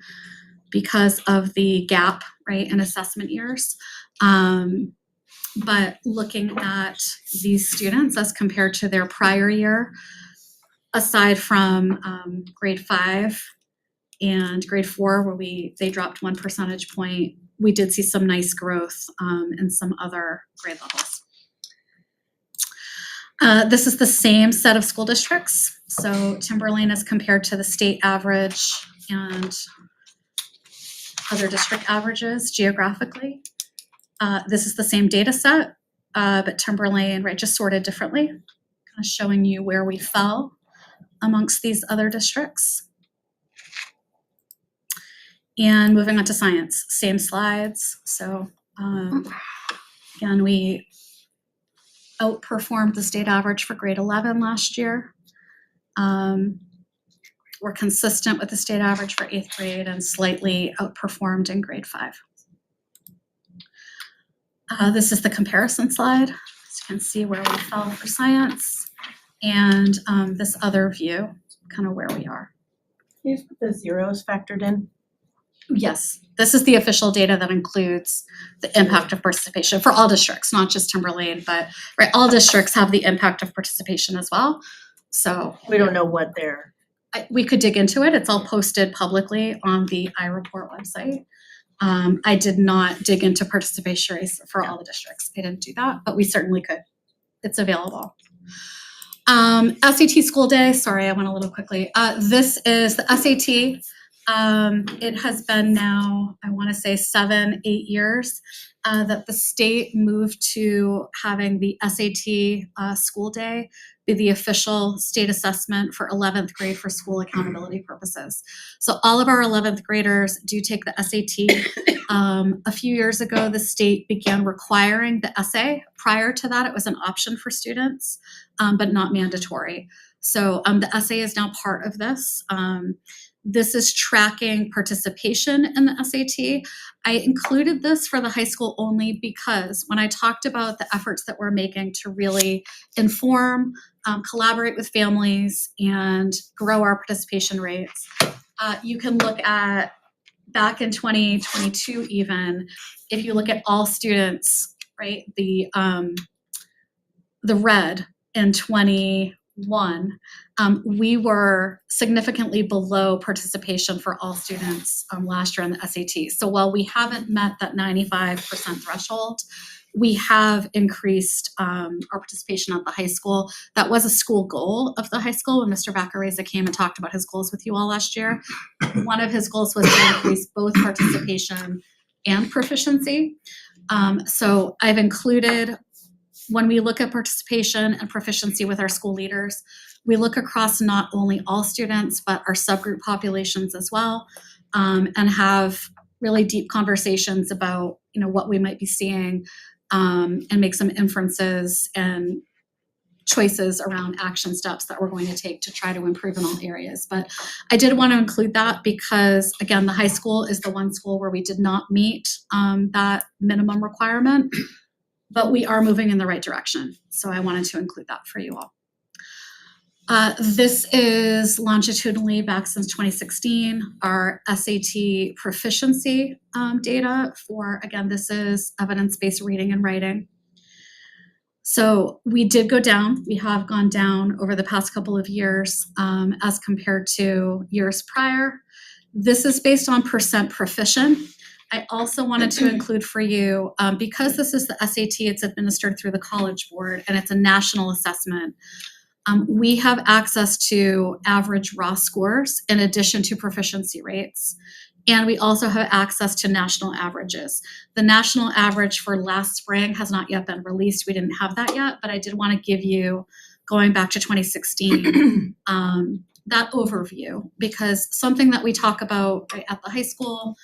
[SPEAKER 16] because of the gap, right, in assessment years. But looking at these students as compared to their prior year, aside from grade 5 and grade 4, where they dropped 1 percentage point, we did see some nice growth in some other grade levels. This is the same set of school districts. So Timberlane is compared to the state average and other district averages geographically. This is the same data set, but Timberlane, right, just sorted differently, kind of showing you where we fell amongst these other districts. And moving on to science, same slides. So again, we outperformed the state average for grade 11 last year. We're consistent with the state average for 8th grade and slightly outperformed in grade 5. This is the comparison slide. So you can see where we fell for science, and this other view, kind of where we are.
[SPEAKER 15] Is the zeros factored in?
[SPEAKER 16] Yes, this is the official data that includes the impact of participation for all districts, not just Timberlane, but right, all districts have the impact of participation as well. So
[SPEAKER 15] We don't know what they're.
[SPEAKER 16] we could dig into it. It's all posted publicly on the iReport website. I did not dig into participation rates for all the districts. I didn't do that, but we certainly could. It's available. SAT school day, sorry, I went a little quickly. This is the SAT. It has been now, I want to say 7-8 years that the state moved to having the SAT school day be the official state assessment for 11th grade for school accountability purposes. So all of our 11th graders do take the SAT. A few years ago, the state began requiring the essay. Prior to that, it was an option for students, but not mandatory. So the essay is now part of this. This is tracking participation in the SAT. I included this for the high school only because when I talked about the efforts that we're making to really inform, collaborate with families, and grow our participation rates, you can look at back in 2022 even, if you look at all students, right, the red in 21, we were significantly below participation for all students last year on the SAT. So while we haven't met that 95% threshold, we have increased our participation at the high school. That was a school goal of the high school when Mr. Vaccarezza came and talked about his goals with you all last year. One of his goals was to increase both participation and proficiency. So I've included, when we look at participation and proficiency with our school leaders, we look across not only all students, but our subgroup populations as well, and have really deep conversations about, what we might be seeing, and make some inferences and choices around action steps that we're going to take to try to improve in all areas. But I did want to include that because, again, the high school is the one school where we did not meet that minimum requirement, but we are moving in the right direction. So I wanted to include that for you all. This is longitudinally back since 2016, our SAT proficiency data for, again, this is evidence-based reading and writing. So we did go down. We have gone down over the past couple of years as compared to years prior. This is based on percent proficient. I also wanted to include for you, because this is the SAT, it's administered through the College Board and it's a national assessment. We have access to average raw scores in addition to proficiency rates. And we also have access to national averages. The national average for last spring has not yet been released. We didn't have that yet, but I did want to give you, going back to 2016, that overview, because something that we talk about right at the high school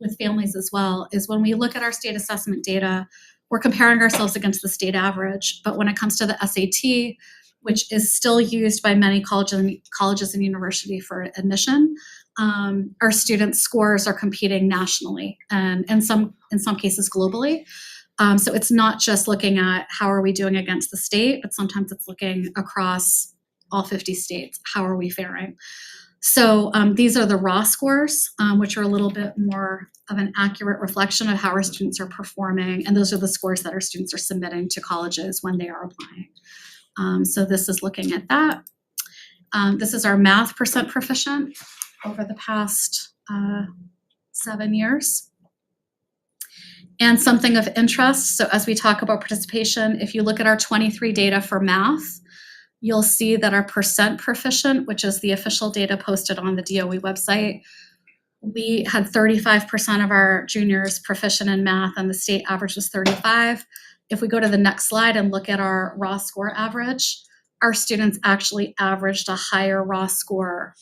[SPEAKER 16] with families as well is when we look at our state assessment data, we're comparing ourselves against the state average. But when it comes to the SAT, which is still used by many colleges and university for admission, our students' scores are competing nationally and in some cases globally. So it's not just looking at how are we doing against the state, but sometimes it's looking across all 50 states. How are we faring? So these are the raw scores, which are a little bit more of an accurate reflection of how our students are performing. And those are the scores that our students are submitting to colleges when they are applying. So this is looking at that. This is our math percent proficient over the past 7 years. And something of interest, so as we talk about participation, if you look at our 23 data for math, you'll see that our percent proficient, which is the official data posted on the DOE website, we had 35% of our juniors proficient in math and the state average was 35. If we go to the next slide and look at our raw score average, our students actually averaged a higher raw score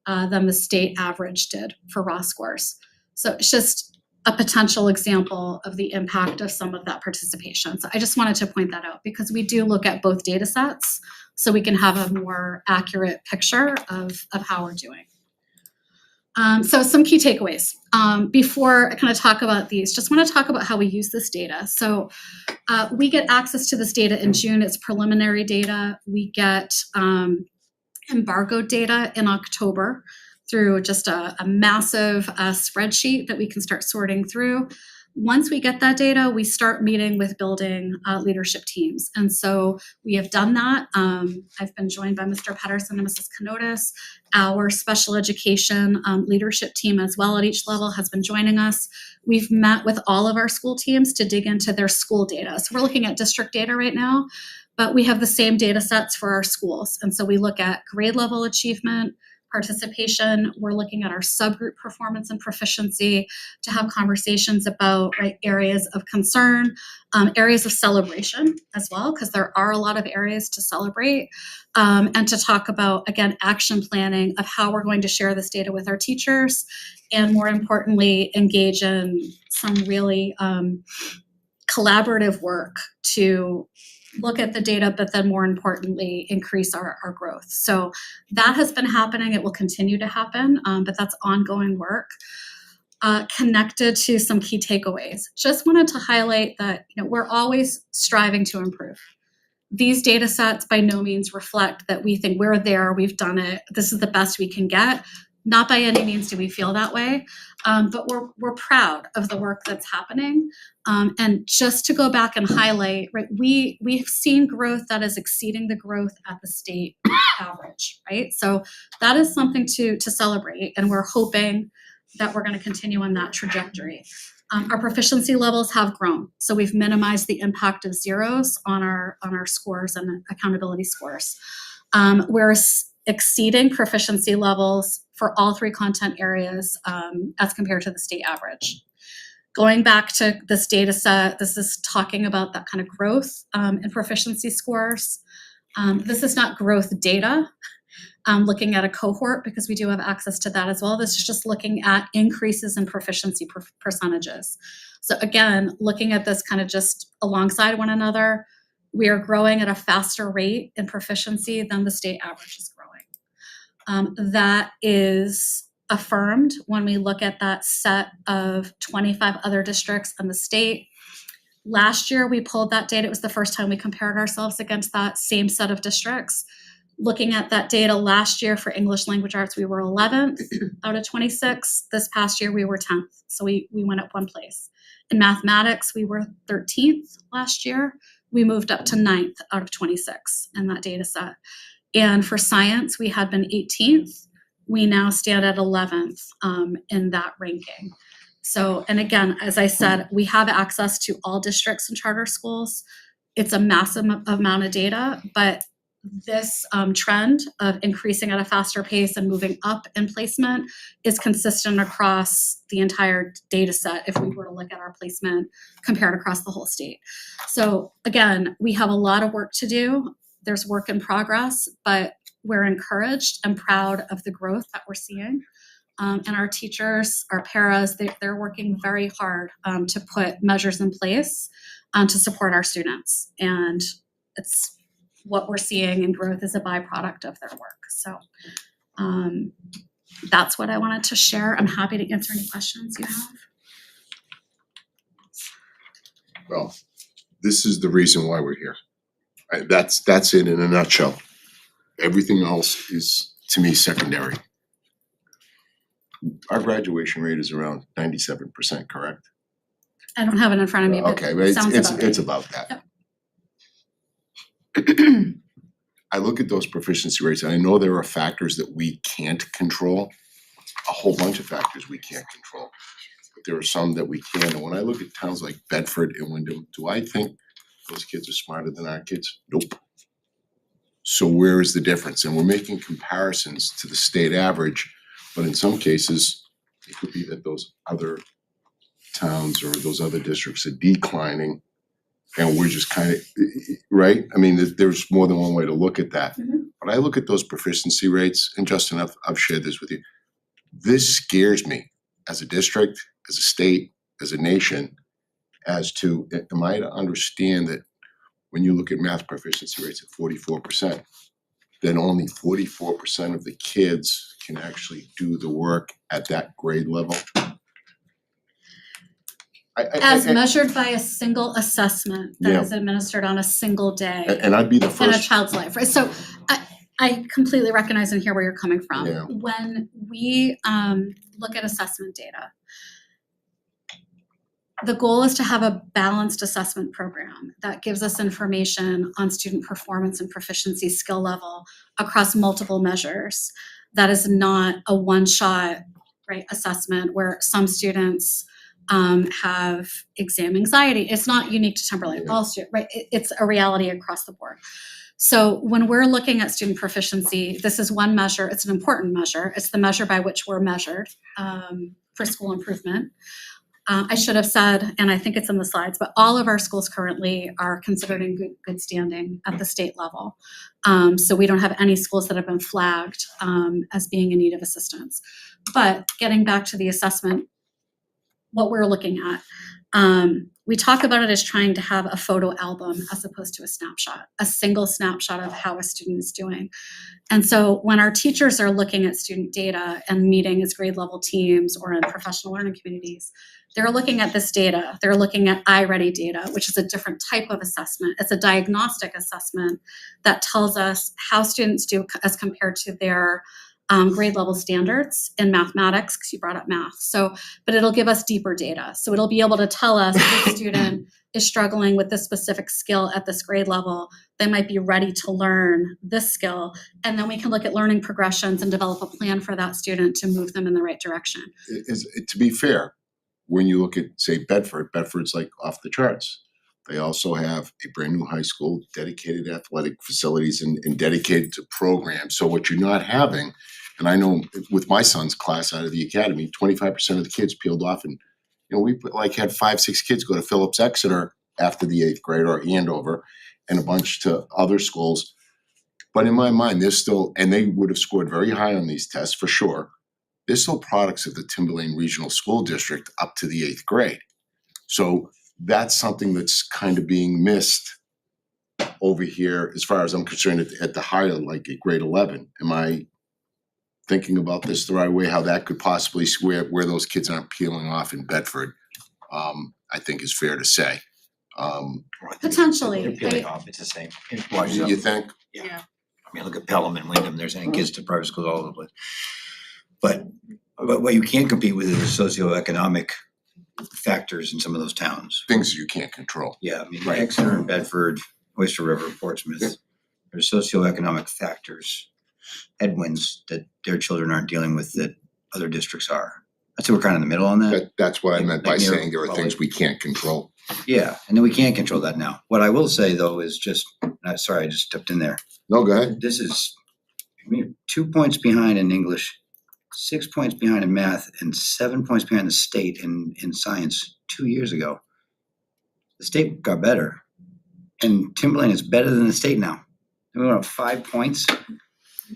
[SPEAKER 16] than the state average did for raw scores. So it's just a potential example of the impact of some of that participation. So I just wanted to point that out because we do look at both data sets so we can have a more accurate picture of how we're doing. So some key takeaways. Before I kind of talk about these, just want to talk about how we use this data. So we get access to this data in June. It's preliminary data. We get embargoed data in October through just a massive spreadsheet that we can start sorting through. Once we get that data, we start meeting with building leadership teams. And so we have done that. I've been joined by Mr. Pedersen and Mrs. Kanotis. Our special education leadership team as well at each level has been joining us. We've met with all of our school teams to dig into their school data. So we're looking at district data right now, but we have the same data sets for our schools. And so we look at grade level achievement, participation. We're looking at our subgroup performance and proficiency to have conversations about areas of concern, areas of celebration as well, because there are a lot of areas to celebrate, and to talk about, again, action planning of how we're going to share this data with our teachers, and more importantly, engage in some really collaborative work to look at the data, but then more importantly, increase our growth. So that has been happening. It will continue to happen, but that's ongoing work. Connected to some key takeaways. Just wanted to highlight that we're always striving to improve. These data sets by no means reflect that we think we're there, we've done it, this is the best we can get. Not by any means do we feel that way, but we're proud of the work that's happening. And just to go back and highlight, right, we've seen growth that is exceeding the growth at the state average, right? So that is something to celebrate, and we're hoping that we're going to continue on that trajectory. Our proficiency levels have grown, so we've minimized the impact of zeros on our scores and accountability scores. We're exceeding proficiency levels for all 3 content areas as compared to the state average. Going back to this data set, this is talking about that kind of growth in proficiency scores. This is not growth data, looking at a cohort because we do have access to that as well. This is just looking at increases in proficiency percentages. So again, looking at this kind of just alongside one another, we are growing at a faster rate in proficiency than the state average is growing. That is affirmed when we look at that set of 25 other districts in the state. Last year, we pulled that data. It was the first time we compared ourselves against that same set of districts. Looking at that data last year for English language arts, we were 11th out of 26. This past year, we were 10th. So we went up one place. In mathematics, we were 13th last year. We moved up to 9th out of 26 in that data set. And for science, we had been 18th. We now stand at 11th in that ranking. So, and again, as I said, we have access to all districts and charter schools. It's a massive amount of data, but this trend of increasing at a faster pace and moving up in placement is consistent across the entire data set if we were to look at our placement compared across the whole state. So again, we have a lot of work to do. There's work in progress, but we're encouraged and proud of the growth that we're seeing. And our teachers, our paras, they're working very hard to put measures in place to support our students. And it's what we're seeing in growth is a byproduct of their work. So that's what I wanted to share. I'm happy to answer any questions you have.
[SPEAKER 2] Well, this is the reason why we're here. That's it in a nutshell. Everything else is, to me, secondary. Our graduation rate is around 97%, correct?
[SPEAKER 16] I don't have it in front of me, but
[SPEAKER 2] Okay, but
[SPEAKER 16] it sounds about
[SPEAKER 2] it's
[SPEAKER 16] right.
[SPEAKER 2] about that. I look at those proficiency rates and I know there are factors that we can't control, a whole bunch of factors we can't control. But there are some that we can. And when I look at towns like Bedford and Wyndham, do I think those kids are smarter than our kids? Nope. So where is the difference? And we're making comparisons to the state average, but in some cases, it could be that those other towns or those other districts are declining and we're just kind of, right? I mean, there's more than one way to look at that. But I look at those proficiency rates, and Justin, I've shared this with you. This scares me as a district, as a state, as a nation, as to, am I to understand that when you look at math proficiency rates at 44%, then only 44% of the kids can actually do the work at that grade level?
[SPEAKER 16] As measured by a single assessment that
[SPEAKER 2] Yeah.
[SPEAKER 16] is administered on a single day
[SPEAKER 2] And I'd be the
[SPEAKER 16] in a
[SPEAKER 2] first.
[SPEAKER 16] child's life, right? So I completely recognize and hear where you're coming from.
[SPEAKER 2] Yeah.
[SPEAKER 16] When we look at assessment data, the goal is to have a balanced assessment program that gives us information on student performance and proficiency skill level across multiple measures. That is not a one-shot, right, assessment where some students have exam anxiety. It's not unique to Timberlane, all students, right? It's a reality across the board. So when we're looking at student proficiency, this is one measure. It's an important measure. It's the measure by which we're measured for school improvement. I should have said, and I think it's in the slides, but all of our schools currently are considered in good standing at the state level. So we don't have any schools that have been flagged as being in need of assistance. But getting back to the assessment, what we're looking at, we talk about it as trying to have a photo album as opposed to a snapshot, a single snapshot of how a student is doing. And so when our teachers are looking at student data and meeting as grade level teams or in professional learning communities, they're looking at this data. They're looking at iReady data, which is a different type of assessment. It's a diagnostic assessment that tells us how students do as compared to their grade level standards in mathematics, because you brought up math. So, but it'll give us deeper data. So it'll be able to tell us if a student is struggling with this specific skill at this grade level, they might be ready to learn this skill. And then we can look at learning progressions and develop a plan for that student to move them in the right direction.
[SPEAKER 2] To be fair, when you look at, say, Bedford's like off the charts. They also have a brand new high school, dedicated athletic facilities and dedicated to programs. So what you're not having, and I know with my son's class out of the academy, 25% of the kids peeled off, and we had 5-6 kids go to Phillips Exeter after the 8th grade or Andover, and a bunch to other schools. But in my mind, they're still, and they would have scored very high on these tests for sure. They're still products of the Timberlane Regional School District up to the 8th grade. So that's something that's kind of being missed over here, as far as I'm concerned, at the higher, like at grade 11. Am I thinking about this the right way, how that could possibly where those kids aren't peeling off in Bedford? I think is fair to say.
[SPEAKER 16] Potentially.
[SPEAKER 5] They're peeling off, it's the same. It washes
[SPEAKER 2] You
[SPEAKER 5] up.
[SPEAKER 2] think?
[SPEAKER 16] Yeah.
[SPEAKER 5] I mean, look at Pelham and Wyndham, they're sending kids to private schools all over the place. But what you can't compete with is the socioeconomic factors in some of those towns.
[SPEAKER 2] Things you can't control.
[SPEAKER 5] Yeah, I mean,
[SPEAKER 2] Right.
[SPEAKER 5] Exeter and Bedford, Oyster River, Portsmouth, there's socioeconomic factors, headwinds that their children aren't dealing with that other districts are. I'd say we're kind of in the middle on that.
[SPEAKER 2] That's what I meant by
[SPEAKER 5] Like near
[SPEAKER 2] saying there are things we can't control.
[SPEAKER 5] Yeah, and then we can't control that now. What I will say though is just, sorry, I just stepped in there.
[SPEAKER 2] No, go ahead.
[SPEAKER 5] This is, I mean, 2 points behind in English, 6 points behind in math, and 7 points behind the state in science 2 years ago. The state got better, and Timberlane is better than the state now. We went up 5 points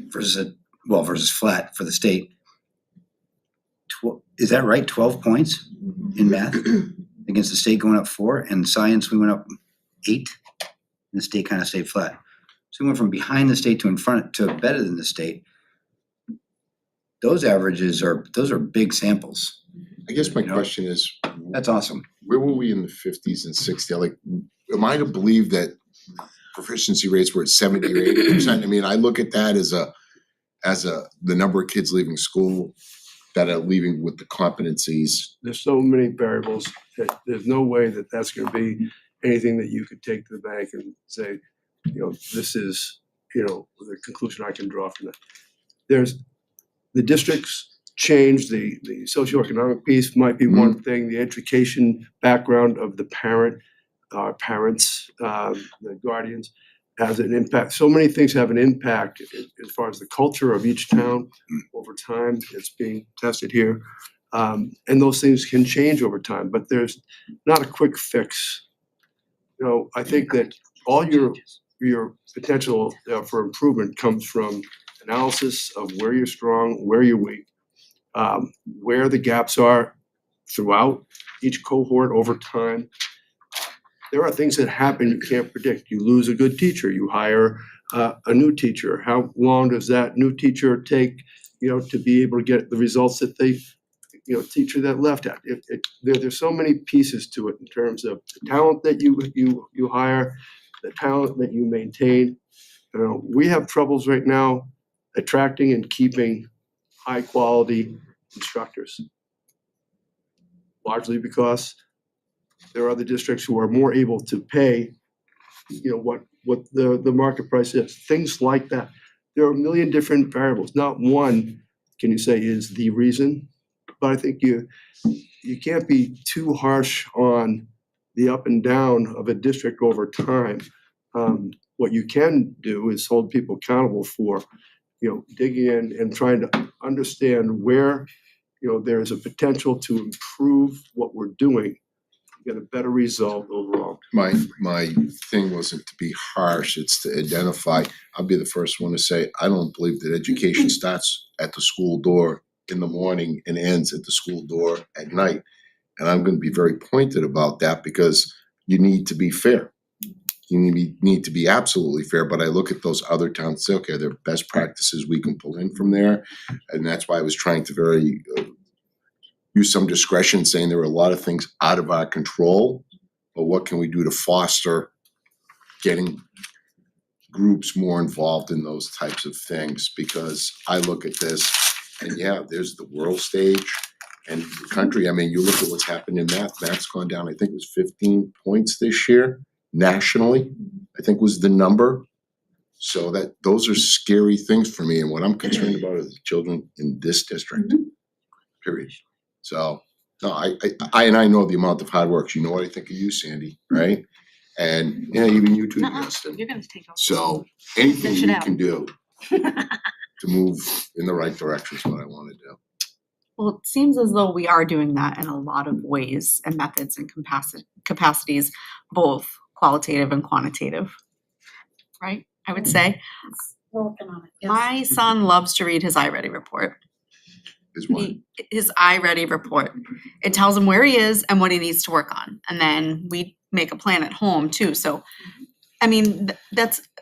[SPEAKER 5] versus flat for the state. Is that right? 12 points in math against the state going up 4, and science we went up 8, and the state kind of stayed flat. So we went from behind the state to in front to better than the state. Those averages those are big samples.
[SPEAKER 2] I guess my question is,
[SPEAKER 5] that's awesome.
[SPEAKER 2] Where were we in the 50s and 60s? Like, am I to believe that proficiency rates were at 70 or 80%? I mean, I look at that as the number of kids leaving school that are leaving with the competencies.
[SPEAKER 6] There's so many variables that there's no way that that's gonna be anything that you could take to the bank and say, this is, the conclusion I can draw from that. There's, the districts change, the socioeconomic piece might be one thing, the education background of the parents, the guardians has an impact. So many things have an impact as far as the culture of each town over time. It's being tested here. And those things can change over time, but there's not a quick fix. I think that all your potential for improvement comes from analysis of where you're strong, where you're weak, where the gaps are throughout each cohort over time. There are things that happen you can't predict. You lose a good teacher, you hire a new teacher. How long does that new teacher take, to be able to get the results that they, teacher that left at? There's so many pieces to it in terms of the talent that you hire, the talent that you maintain. We have troubles right now attracting and keeping high quality instructors. Largely because there are other districts who are more able to pay, what the market price is, things like that. There are a million different variables. Not one can you say is the reason, but I think you can't be too harsh on the up and down of a district over time. What you can do is hold people accountable for, digging in and trying to understand where, there is a potential to improve what we're doing, get a better result overall.
[SPEAKER 2] My thing wasn't to be harsh, it's to identify. I'll be the first one to say, I don't believe that education starts at the school door in the morning and ends at the school door at night. And I'm gonna be very pointed about that because you need to be fair. You need to be absolutely fair, but I look at those other towns and say, okay, there are best practices we can pull in from there. And that's why I was trying to use some discretion, saying there are a lot of things out of our control, but what can we do to foster getting groups more involved in those types of things? Because I look at this and there's the world stage and the country. I mean, you look at what's happened in math. Math's gone down, I think it was 15 points this year. Nationally, I think was the number. So those are scary things for me. And what I'm concerned about is the children in this district, period. So, no, I know the amount of hard work. You know what I think of you, Sandy, right? And, even you too, Justin.
[SPEAKER 13] You're gonna take off.
[SPEAKER 2] So anything
[SPEAKER 13] Fish it
[SPEAKER 2] you
[SPEAKER 13] out.
[SPEAKER 2] can do to move in the right direction is what I want to do.
[SPEAKER 11] Well, it seems as though we are doing that in a lot of ways and methods and capacities, both qualitative and quantitative, right? I would say.
[SPEAKER 12] Working on it, yes.
[SPEAKER 11] My son loves to read his iReady report. His iReady report. It tells him where he is and what he needs to work on. And then we make a plan at home too. So I mean,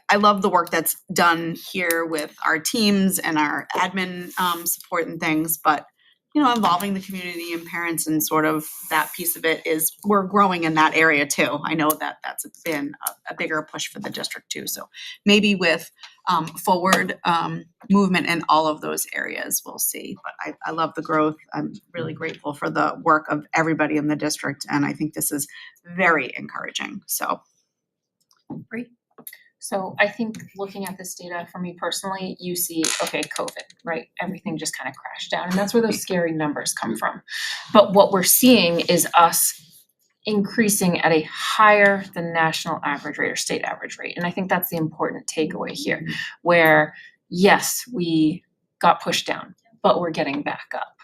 [SPEAKER 11] I love the work that's done here with our teams and our admin support and things, but involving the community and parents and sort of that piece of it is, we're growing in that area too. I know that that's been a bigger push for the district too. So maybe with forward movement in all of those areas, we'll see. But I love the growth. I'm really grateful for the work of everybody in the district, and I think this is very encouraging. So.
[SPEAKER 9] So I think looking at this data for me personally, you see, okay, COVID, right? Everything just kind of crashed down, and that's where those scary numbers come from. But what we're seeing is us increasing at a higher than national average rate or state average rate. And I think that's the important takeaway here, where yes, we got pushed down, but we're getting back up.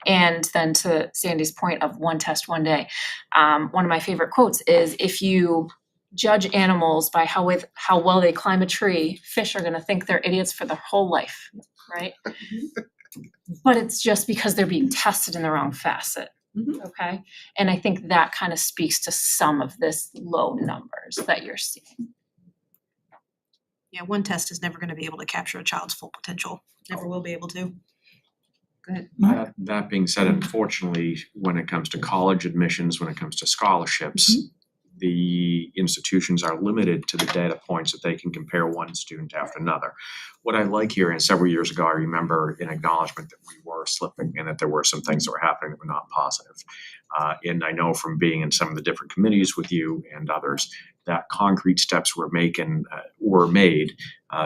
[SPEAKER 9] And then to Sandy's point of one test, one day, one of my favorite quotes is, if you judge animals by how well they climb a tree, fish are gonna think they're idiots for their whole life, right? But it's just because they're being tested in the wrong facet, okay? And I think that kind of speaks to some of this low numbers that you're seeing.
[SPEAKER 17] Yeah, one test is never gonna be able to capture a child's full potential, never will be able to.
[SPEAKER 9] Good.
[SPEAKER 3] That being said, unfortunately, when it comes to college admissions, when it comes to scholarships, the institutions are limited to the data points that they can compare one student after another. What I like here, and several years ago, I remember an acknowledgement that we were slipping and that there were some things that were happening that were not positive. And I know from being in some of the different committees with you and others that concrete steps were made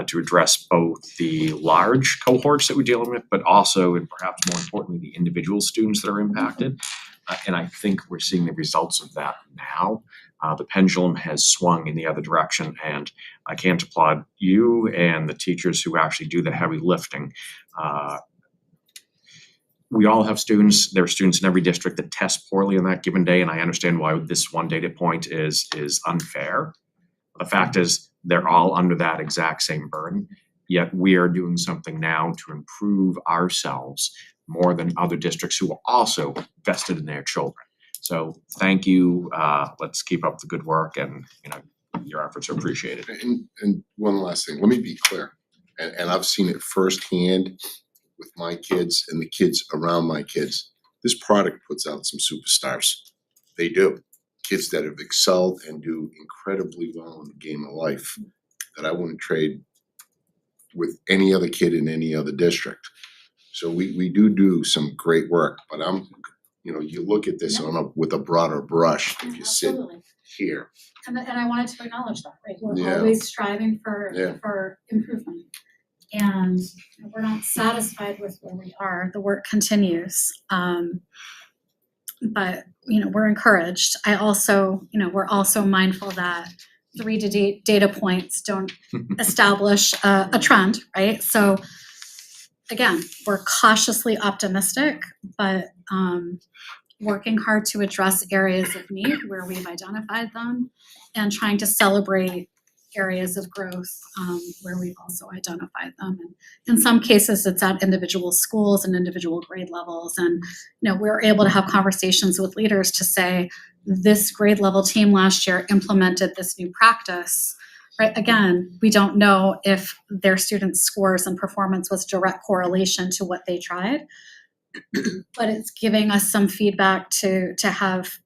[SPEAKER 3] to address both the large cohorts that we're dealing with, but also, and perhaps more importantly, the individual students that are impacted. And I think we're seeing the results of that now. The pendulum has swung in the other direction, and I can't applaud you and the teachers who actually do the heavy lifting. We all have students. There are students in every district that test poorly on that given day, and I understand why this one data point is unfair. The fact is, they're all under that exact same burden, yet we are doing something now to improve ourselves more than other districts who are also vested in their children. So thank you. Let's keep up the good work, and your efforts are appreciated.
[SPEAKER 2] And one last thing, let me be clear, and I've seen it firsthand with my kids and the kids around my kids. This product puts out some superstars. They do. Kids that have excelled and do incredibly well in the game of life that I wouldn't trade with any other kid in any other district. So we do some great work, but you look at this with a broader brush if you sit here.
[SPEAKER 16] And I wanted to acknowledge that, right? We're
[SPEAKER 2] Yeah.
[SPEAKER 16] always striving for
[SPEAKER 2] Yeah.
[SPEAKER 16] improvement. And we're not satisfied with where we are. The work continues. But we're encouraged. We're also mindful that 3 data points don't establish a trend, right? So again, we're cautiously optimistic, but working hard to address areas of need where we've identified them, and trying to celebrate areas of growth where we've also identified them. And in some cases, it's at individual schools and individual grade levels. And we're able to have conversations with leaders to say, this grade level team last year implemented this new practice. Right? Again, we don't know if their students' scores and performance was direct correlation to what they tried, but it's giving us some feedback to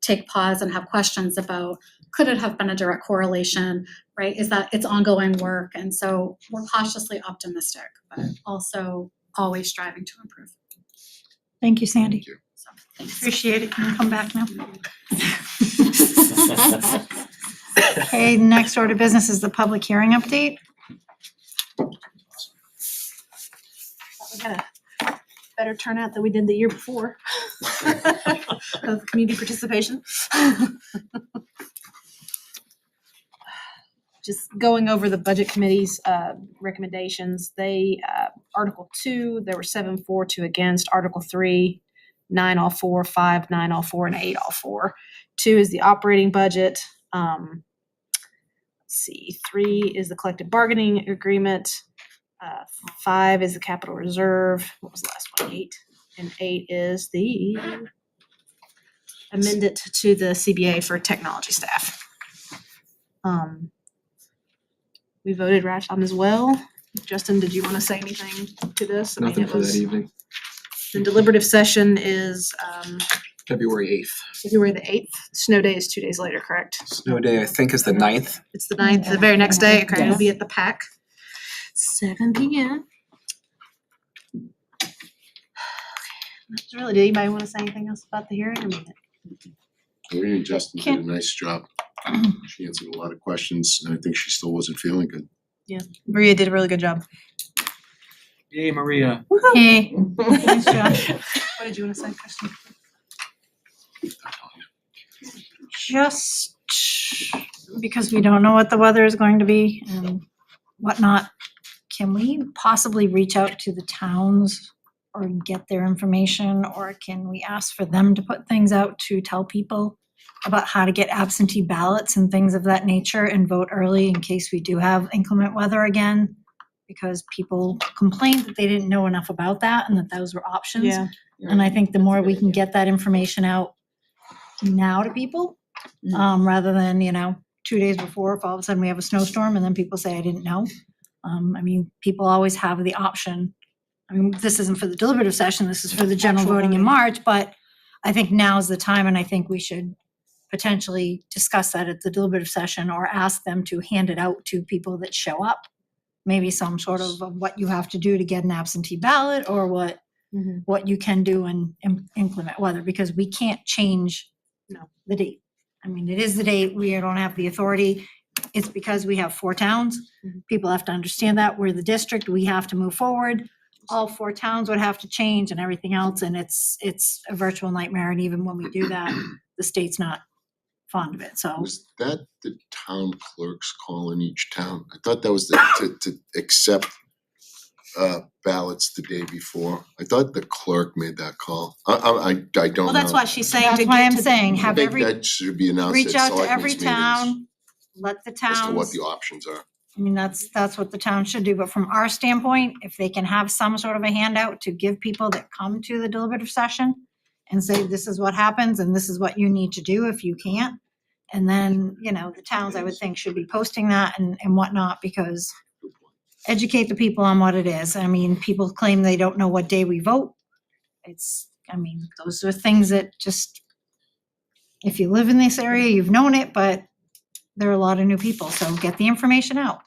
[SPEAKER 16] take pause and have questions about, could it have been a direct correlation, right? Is that it's ongoing work? And so we're cautiously optimistic, but also always striving to improve.
[SPEAKER 1] Thank you, Sandy.
[SPEAKER 2] Thank you.
[SPEAKER 1] Appreciate it. Can you come back now? Okay, next order of business is the public hearing update.
[SPEAKER 17] We got a better turnout than we did the year before of community participation. Just going over the budget committee's recommendations, Article 2, there were 7 for, 2 against. Article 3, 9 all for, 5, 9 all for, and 8 all for. 2 is the operating budget. 3 is the collective bargaining agreement. 5 is the capital reserve. What was the last one? 8. And 8 is the amendment to the CBA for technology staff. We voted Rathom as well. Justin, did you want to say anything to this? I mean,
[SPEAKER 8] Nothing
[SPEAKER 17] it
[SPEAKER 8] for
[SPEAKER 17] was-
[SPEAKER 8] that evening.
[SPEAKER 17] The deliberative session is
[SPEAKER 8] February 8th.
[SPEAKER 17] February the 8th. Snow day is 2 days later, correct?
[SPEAKER 8] Snow day, I think, is the 9th.
[SPEAKER 17] It's the 9th, the very next day. Okay, we'll
[SPEAKER 8] Yes.
[SPEAKER 17] be at the PAC. 7 p.m. That's really, did anybody want to say anything else about the hearing? I mean,
[SPEAKER 2] Maria and Justin did a nice job. She answered a lot of questions, and I think she still wasn't feeling good.
[SPEAKER 17] yeah, Maria did a really good job.
[SPEAKER 14] Yay, Maria.
[SPEAKER 1] Hey, nice job.
[SPEAKER 17] What did you want to say, Kristen?
[SPEAKER 1] Just because we don't know what the weather is going to be and whatnot, can we possibly reach out to the towns or get their information, or can we ask for them to put things out to tell people about how to get absentee ballots and things of that nature and vote early in case we do have inclement weather again? Because people complained that they didn't know enough about that and that those were options.
[SPEAKER 17] Yeah.
[SPEAKER 1] And I think the more we can get that information out now to people, rather than, 2 days before, if all of a sudden we have a snowstorm and then people say, I didn't know. I mean, people always have the option. I mean, this isn't for the deliberative session, this is for the general
[SPEAKER 17] Actual
[SPEAKER 1] voting in
[SPEAKER 17] voting.
[SPEAKER 1] March, but I think now's the time, and I think we should potentially discuss that at the deliberative session or ask them to hand it out to people that show up. Maybe some sort of what you have to do to get an absentee ballot or what you can do in inclement weather, because we can't change the date. I mean, it is the date, we don't have the authority. It's because we have 4 towns. People have to understand that. We're the district, we have to move forward. All 4 towns would have to change and everything else, and it's a virtual nightmare, and even when we do that, the state's not fond of it, so.
[SPEAKER 2] Was that the town clerk's call in each town? I thought that was to accept ballots the day before. I thought the clerk made that call. I don't know.
[SPEAKER 17] Well, that's why she's saying
[SPEAKER 1] That's
[SPEAKER 17] to
[SPEAKER 1] why
[SPEAKER 17] get
[SPEAKER 1] I'm
[SPEAKER 17] to.
[SPEAKER 1] saying,
[SPEAKER 2] I
[SPEAKER 1] have
[SPEAKER 2] think
[SPEAKER 1] every,
[SPEAKER 2] that should be announced
[SPEAKER 1] reach
[SPEAKER 2] at
[SPEAKER 1] out to every
[SPEAKER 2] selectmen's meetings
[SPEAKER 1] town, let the
[SPEAKER 2] as to what
[SPEAKER 1] towns,
[SPEAKER 2] the options are.
[SPEAKER 1] I mean, that's what the town should do, but from our standpoint, if they can have some sort of a handout to give people that come to the deliberative session and say, this is what happens and this is what you need to do if you can't. And then, the towns, I would think, should be posting that and whatnot, because educate the people on what it is. I mean, people claim they don't know what day we vote. Those are things that just, if you live in this area, you've known it, but there are a lot of new people, so get the information out.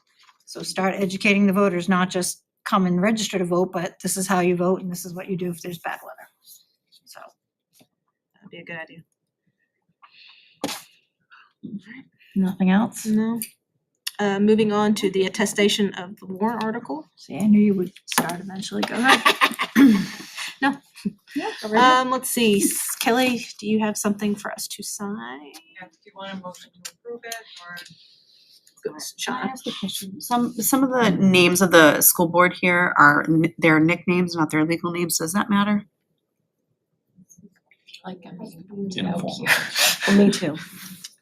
[SPEAKER 1] So start educating the voters, not just come and register to vote, but this is how you vote and this is what you do if there's bad weather. So.
[SPEAKER 17] That'd be a good idea.
[SPEAKER 1] Nothing else?
[SPEAKER 17] No. Moving on to the attestation of the warrant article.
[SPEAKER 1] See, I knew you would start eventually. Go ahead.
[SPEAKER 17] No.
[SPEAKER 1] Yeah, go right ahead.
[SPEAKER 17] Let's see, Kelly, do you have something for us to sign?
[SPEAKER 7] Do you want a motion to approve it or?
[SPEAKER 11] Can I ask a question? Some of the names of the school board here are their nicknames, not their legal names. Does that matter?
[SPEAKER 17] Me too.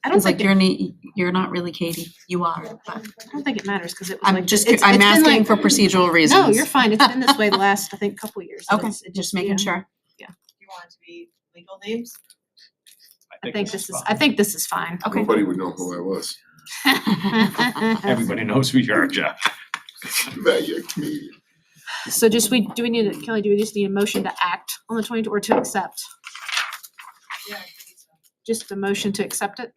[SPEAKER 17] I don't
[SPEAKER 11] It's
[SPEAKER 17] think,
[SPEAKER 11] like you're not really Katie. You are, but
[SPEAKER 17] I don't think it matters because it was
[SPEAKER 11] I'm
[SPEAKER 17] like.
[SPEAKER 11] just,
[SPEAKER 17] it's
[SPEAKER 11] I'm
[SPEAKER 17] been
[SPEAKER 11] asking
[SPEAKER 17] like-
[SPEAKER 11] for procedural reasons.
[SPEAKER 17] No, you're fine. It's been this way the last, I think, couple of years. So
[SPEAKER 11] Okay,
[SPEAKER 17] it's- it
[SPEAKER 11] just making sure.
[SPEAKER 7] You want it to be legal names?
[SPEAKER 17] I think this is fine.
[SPEAKER 11] Okay.
[SPEAKER 2] Nobody would know who I was.
[SPEAKER 3] Everybody knows who you are, Jeff.
[SPEAKER 2] That you're a comedian.
[SPEAKER 17] So do we need, Kelly, do we just need a motion to act on the 22 or to accept?
[SPEAKER 7] Yeah.
[SPEAKER 17] Just the motion to accept it?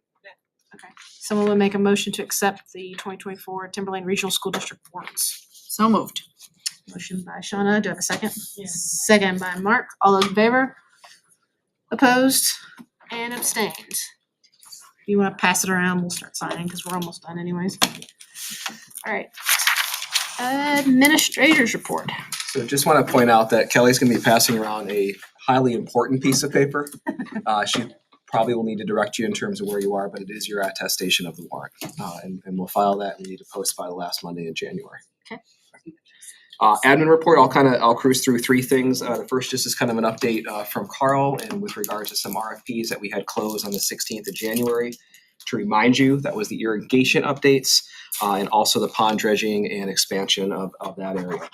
[SPEAKER 17] Okay. Someone will make a motion to accept the 2024 Timberlane Regional School District warrants.
[SPEAKER 11] So moved.
[SPEAKER 17] Motion by Shauna. Do I have a second? Second by Mark. All those in favor? Opposed? And abstained. If you want to pass it around, we'll start signing because we're almost done anyways. All right. Administrators report.
[SPEAKER 8] So just want to point out that Kelly's going to be passing around a highly important piece of paper. She probably will need to direct you in terms of where you are, but it is your attestation of the warrant. And we'll file that. We need to post by the last Monday in January.
[SPEAKER 17] Okay.
[SPEAKER 8] Admin report, I'll cruise through 3 things. The first just is kind of an update from Carl and with regards to some RFPs that we had closed on the 16th of January. To remind you, that was the irrigation updates and also the pond dredging and expansion of that area.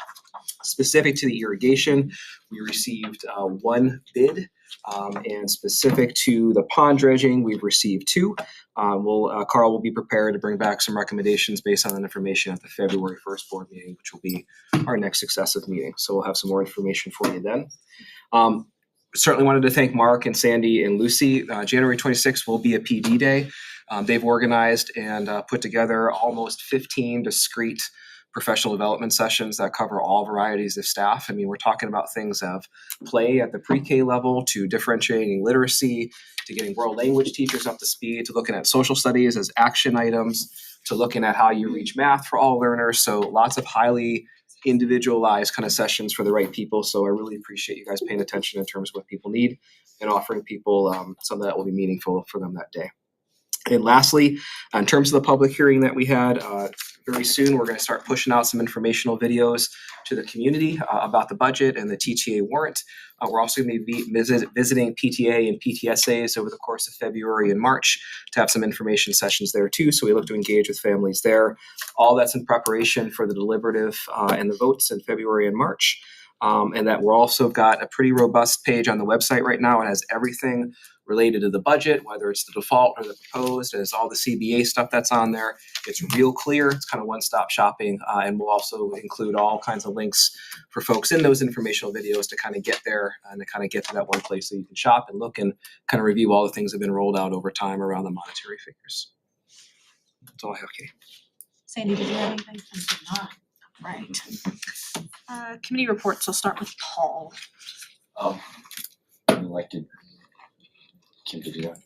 [SPEAKER 8] Specific to the irrigation, we received 1 bid And specific to the pond dredging, we've received 2. Carl will be prepared to bring back some recommendations based on that information at the February 1st board meeting, which will be our next successive meeting. So we'll have some more information for you then. Certainly wanted to thank Mark and Sandy and Lucy. January 26th will be a PD day. They've organized and put together almost 15 discrete professional development sessions that cover all varieties of staff. I mean, we're talking about things of play at the pre-K level to differentiating literacy, to getting world language teachers up to speed, to looking at social studies as action items, to looking at how you reach math for all learners. So lots of highly individualized kind of sessions for the right people. So I really appreciate you guys paying attention in terms of what people need and offering people something that will be meaningful for them that day. And lastly, in terms of the public hearing that we had, very soon we're going to start pushing out some informational videos to the community about the budget and the TTA warrant. We're also going to be visiting PTA and PTSAs over the course of February and March to have some information sessions there too. So we look to engage with families there. All that's in preparation for the deliberative and the votes in February and March. And that we're also got a pretty robust page on the website right now. It has everything related to the budget, whether it's the default or the proposed. It has all the CBA stuff that's on there. It's real clear. It's kind of one-stop shopping. And we'll also include all kinds of links for folks in those informational videos to kind of get there and to kind of get to that one place so you can shop and look and kind of review all the things that have been rolled out over time around the monetary figures. That's all I have, Kate.
[SPEAKER 11] Sandy, did you have anything?
[SPEAKER 17] Right. Committee reports, I'll start with Paul.
[SPEAKER 3] I elected Kim to do that.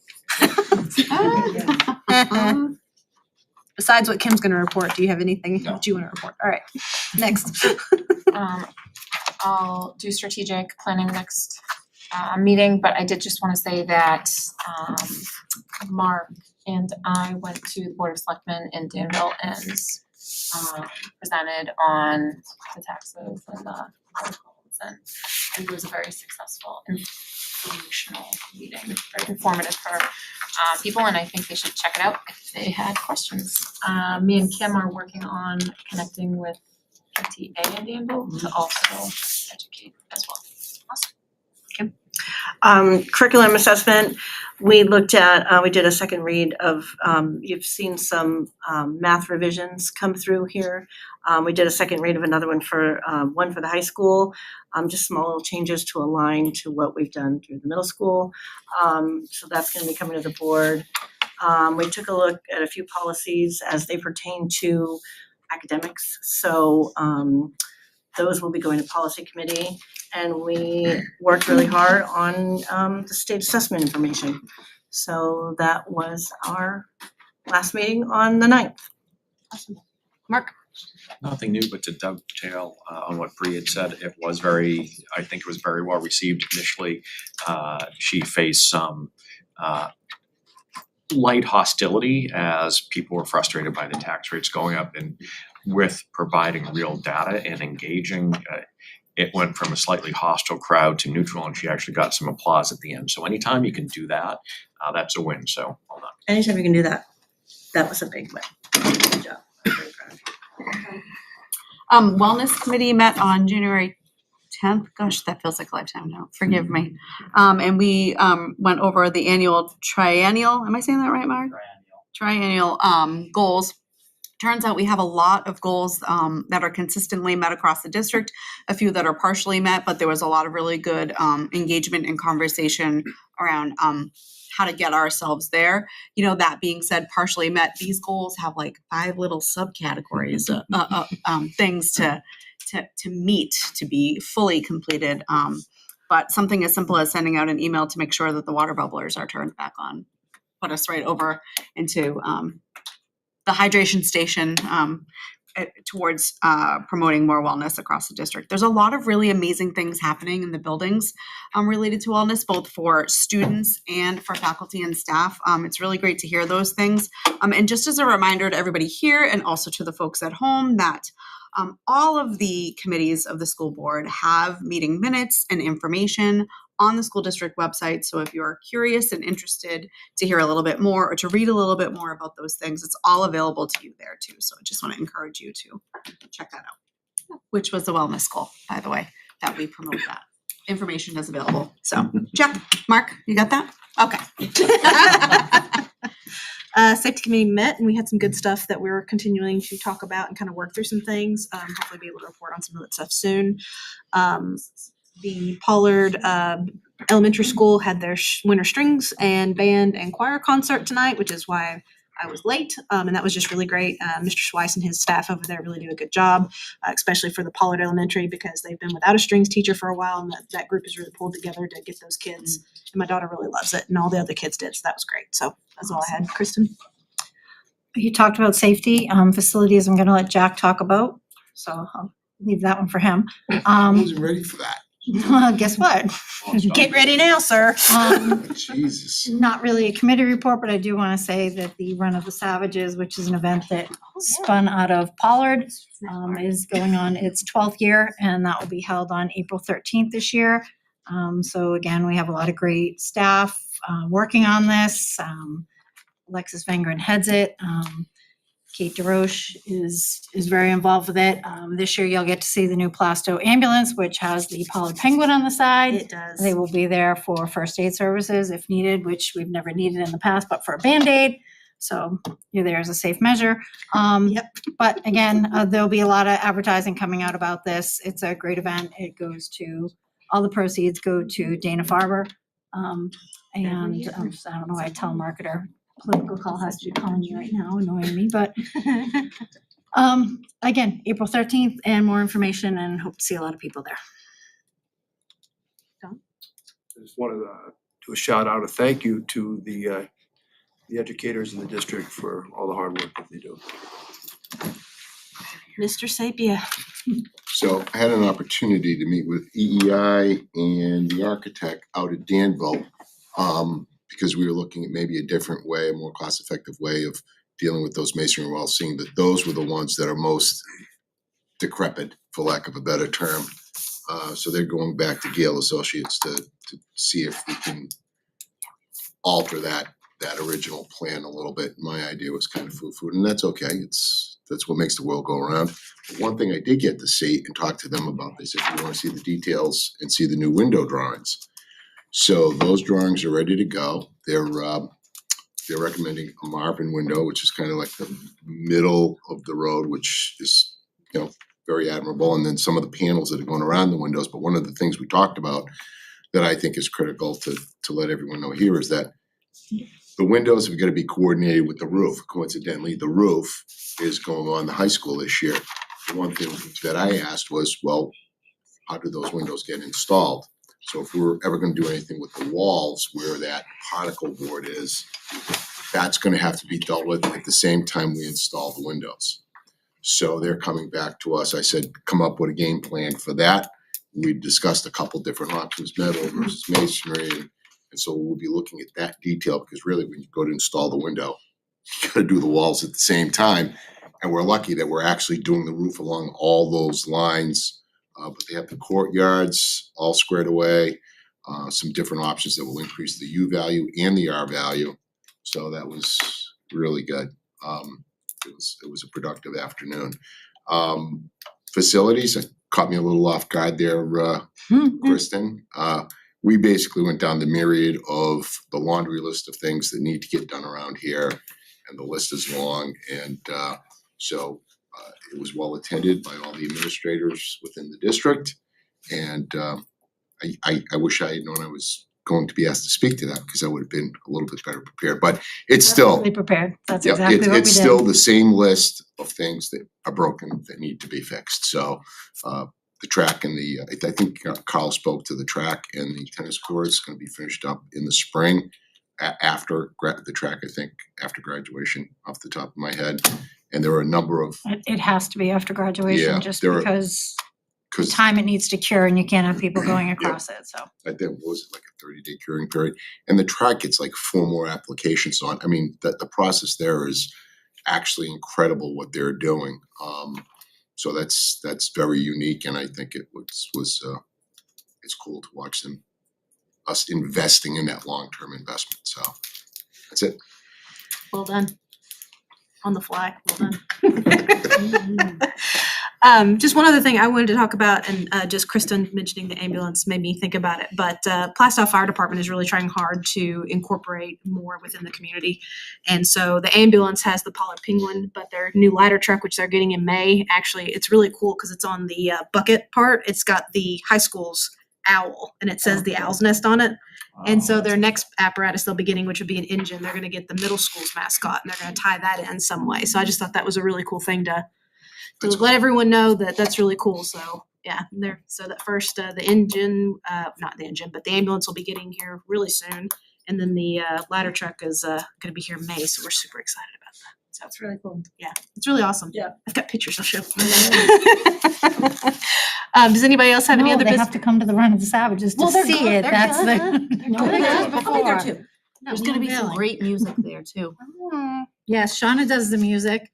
[SPEAKER 17] Besides what Kim's gonna report, do you have anything that you wanna report? All right, next.
[SPEAKER 9] I'll do strategic planning next meeting, but I did just wanna say that Mark and I went to the Board of Selectmen in Danville and presented on the taxes and the articles, and it was a very successful informational meeting, very informative for people, and I think they should check it out if they had questions. Me and Kim are working on connecting with PTA in Danville to also educate as well. Awesome.
[SPEAKER 17] Curriculum assessment, we looked at, we did a second read of, you've seen some math revisions come through here. We did a second read of another one for the high school, just small little changes to align to what we've done through the middle school. So that's gonna be coming to the board. We took a look at a few policies as they pertain to academics. So those will be going to policy committee. And we worked really hard on the state assessment information. So that was our last meeting on the 9th. Awesome. Mark?
[SPEAKER 3] Nothing new, but to dovetail on what Bree had said, I think it was very well received initially. She faced some light hostility as people were frustrated by the tax rates going up, and with providing real data and engaging, it went from a slightly hostile crowd to neutral, and she actually got some applause at the end. So anytime you can do that, that's a win, so well done.
[SPEAKER 17] Anytime you can do that, that was a big win. Good job. I'm very proud of you. Wellness committee met on January 10th. Gosh, that feels like a lifetime now. Forgive me. And we went over the annual triennial. Am I saying that right, Mark? Triennial goals. Turns out we have a lot of goals that are consistently met across the district, a few that are partially met, but there was a lot of really good engagement and conversation around how to get ourselves there. You know, that being said, partially met, these goals have like 5 little subcategories, things to meet, to be fully completed. But something as simple as sending out an email to make sure that the water bubblers are turned back on put us right over into the hydration station towards promoting more wellness across the district. There's a lot of really amazing things happening in the buildings related to wellness, both for students and for faculty and staff. It's really great to hear those things. And just as a reminder to everybody here and also to the folks at home that all of the committees of the school board have meeting minutes and information on the school district website. So if you're curious and interested to hear a little bit more or to read a little bit more about those things, it's all available to you there too. So I just want to encourage you to check that out, which was the wellness goal, by the way, that we promote that.
[SPEAKER 11] information is available. So, check. Mark, you got that? Okay.
[SPEAKER 17] Safety committee met and we had some good stuff that we're continuing to talk about and kind of work through some things. Hopefully be able to report on some of that stuff soon. The Pollard Elementary School had their winter strings and band and choir concert tonight, which is why I was late. And that was just really great. Mr. Schweiss and his staff over there really do a good job, especially for the Pollard Elementary because they've been without a strings teacher for a while and that group is really pulled together to get those kids. And my daughter really loves it and all the other kids did, so that was great. So that's all I had. Kristen?
[SPEAKER 1] You talked about safety, facilities I'm gonna let Jack talk about, so I'll leave that one for him.
[SPEAKER 2] I wasn't ready for that.
[SPEAKER 1] Well, guess what?
[SPEAKER 17] Get ready now, sir.
[SPEAKER 2] Jesus.
[SPEAKER 1] Not really a committee report, but I do wanna say that the Run of the Savages, which is an event that spun out of Pollard, is going on its 12th year, and that will be held on April 13th this year. So again, we have a lot of great staff, working on this. Alexis Vengren heads it. Kate DeRoche is very involved with it. This year you'll get to see the new Plasto ambulance, which has the Pollard Penguin on the side.
[SPEAKER 17] It does.
[SPEAKER 1] They will be there for first aid services if needed, which we've never needed in the past, but for a Band-Aid. So you're there as a safe measure. But again, there'll be a lot of advertising coming out about this. It's a great event. It goes to, all the proceeds go to Dana-Farber. And I don't know why I tell marketer, political call has to be calling me right now, annoying me, but again, April 13th and more information and hope to see a lot of people there.
[SPEAKER 6] I just wanted to do a shout out, a thank you to the educators in the district for all the hard work that they do.
[SPEAKER 17] Mr. Sapia.
[SPEAKER 2] So I had an opportunity to meet with EEI and the architect out at Danville, because we were looking at maybe a different way, a more cost-effective way of dealing with those masonry walls, seeing that those were the ones that are most decrepit, for lack of a better term. So they're going back to Gale Associates to see if we can alter that original plan a little bit. My idea was kind of foo-foo, and that's okay. That's what makes the world go around. But one thing I did get to see and talk to them about, they said, you want to see the details and see the new window drawings. So those drawings are ready to go. They're recommending a Marvin window, which is kind of like the middle of the road, which is, very admirable. And then some of the panels that are going around the windows. But one of the things we talked about that I think is critical to let everyone know here is that the windows have got to be coordinated with the roof. Coincidentally, the roof is going on the high school this year. The one thing that I asked was, well, how do those windows get installed? So if we're ever going to do anything with the walls where that particle board is, that's going to have to be dealt with at the same time we install the windows. So they're coming back to us. I said, come up with a game plan for that. We discussed a couple different options, metal versus masonry. And so we'll be looking at that detail because really when you go to install the window, you got to do the walls at the same time. And we're lucky that we're actually doing the roof along all those lines. But they have the courtyards all squared away, some different options that will increase the U value and the R value. So that was really good. It was a productive afternoon. Facilities, it caught me a little off guard there, Kristen. We basically went down the myriad of the laundry list of things that need to get done around here, and the list is long. And so it was well attended by all the administrators within the district. And I wish I had known I was going to be asked to speak to that because I would have been a little bit better prepared. But it's still
[SPEAKER 1] Perfectly prepared. That's
[SPEAKER 2] yeah,
[SPEAKER 1] exactly what we did.
[SPEAKER 2] it's still the same list of things that are broken that need to be fixed. So the track and I think Carl spoke to the track and the tennis courts going to be finished up in the spring after the track, I think, after graduation off the top of my head. And there are a number of
[SPEAKER 1] It has to be after graduation,
[SPEAKER 2] Yeah,
[SPEAKER 1] just
[SPEAKER 2] there are-
[SPEAKER 1] because the time it needs to cure and you can't have people going across it, so.
[SPEAKER 2] I think what was it, like a 30-day curing period, and the track gets like 4 more applications on. I mean, the process there is actually incredible what they're doing. So that's very unique, and I think it was it's cool to watch us investing in that long-term investment. So that's it.
[SPEAKER 17] Well done. On the fly, well done. Just one other thing I wanted to talk about, and just Kristen mentioning the ambulance made me think about it, but Plastow Fire Department is really trying hard to incorporate more within the community. And so the ambulance has the Pollard Penguin, but their new ladder truck, which they're getting in May, actually, it's really cool because it's on the bucket part. It's got the high school's owl, and it says the owl's nest on it. And so their next apparatus they'll be getting, which would be an engine, they're gonna get the middle school's mascot, and they're gonna tie that in some way. So I just thought that was a really cool thing to let everyone know that that's really cool. So yeah, so that first, the engine, not the engine, but the ambulance will be getting here really soon. And then the ladder truck is gonna be here in May, so we're super excited about that. So
[SPEAKER 4] That's really cool.
[SPEAKER 17] yeah, it's really awesome.
[SPEAKER 4] Yeah.
[SPEAKER 17] I've got pictures I'll show. Does anybody else have any other
[SPEAKER 1] They
[SPEAKER 17] business?
[SPEAKER 1] have to come to the Run of the Savages to
[SPEAKER 17] Well, they're
[SPEAKER 1] see
[SPEAKER 17] good.
[SPEAKER 1] it.
[SPEAKER 17] They're
[SPEAKER 1] That's
[SPEAKER 17] good.
[SPEAKER 1] the.
[SPEAKER 17] No, they're good.
[SPEAKER 1] Before.
[SPEAKER 17] I'll be there too.
[SPEAKER 11] There's gonna be some great music there too.
[SPEAKER 1] Yes, Shauna does the music.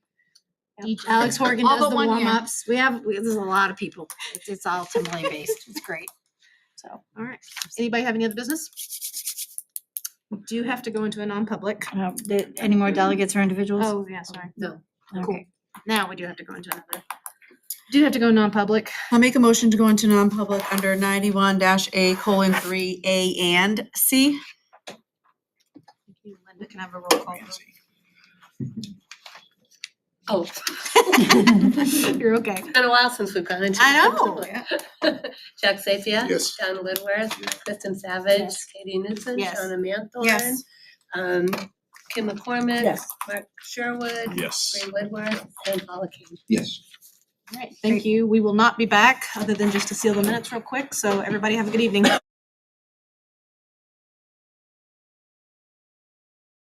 [SPEAKER 1] Alex Horgan
[SPEAKER 17] All
[SPEAKER 1] does
[SPEAKER 17] but
[SPEAKER 1] the
[SPEAKER 17] one year.
[SPEAKER 1] warm-ups. There's a lot of people. It's all Timberlane based. It's great. So,
[SPEAKER 17] All right. Anybody have any other business? We do have to go into a non-public.
[SPEAKER 1] any more delegates or individuals?
[SPEAKER 17] Oh, yeah, sorry.
[SPEAKER 4] No.
[SPEAKER 1] Okay.
[SPEAKER 17] Now we do have to go into another. Do have to go non-public.
[SPEAKER 11] I'll make a motion to go into non-public under 91-A:3 and C.
[SPEAKER 17] Linda can have a roll call.
[SPEAKER 4] Oh,
[SPEAKER 17] You're okay.
[SPEAKER 4] it's been a while since we've gone into.
[SPEAKER 17] I know.
[SPEAKER 4] Jack Sapia.
[SPEAKER 2] Yes.
[SPEAKER 4] John Woodworth, Kristen Savage,
[SPEAKER 1] Yes.
[SPEAKER 4] Katie Newsom,
[SPEAKER 17] Yes.
[SPEAKER 4] Shauna Manthorn.
[SPEAKER 11] Yes.
[SPEAKER 4] Kim McCormick.
[SPEAKER 17] Yes.
[SPEAKER 4] Mark Sherwood.
[SPEAKER 2] Yes.
[SPEAKER 4] Ray Woodworth, and Paula King.
[SPEAKER 5] Yes.
[SPEAKER 17] All right, thank you. We will not be back other than just to seal the minutes real quick. So everybody have a good evening.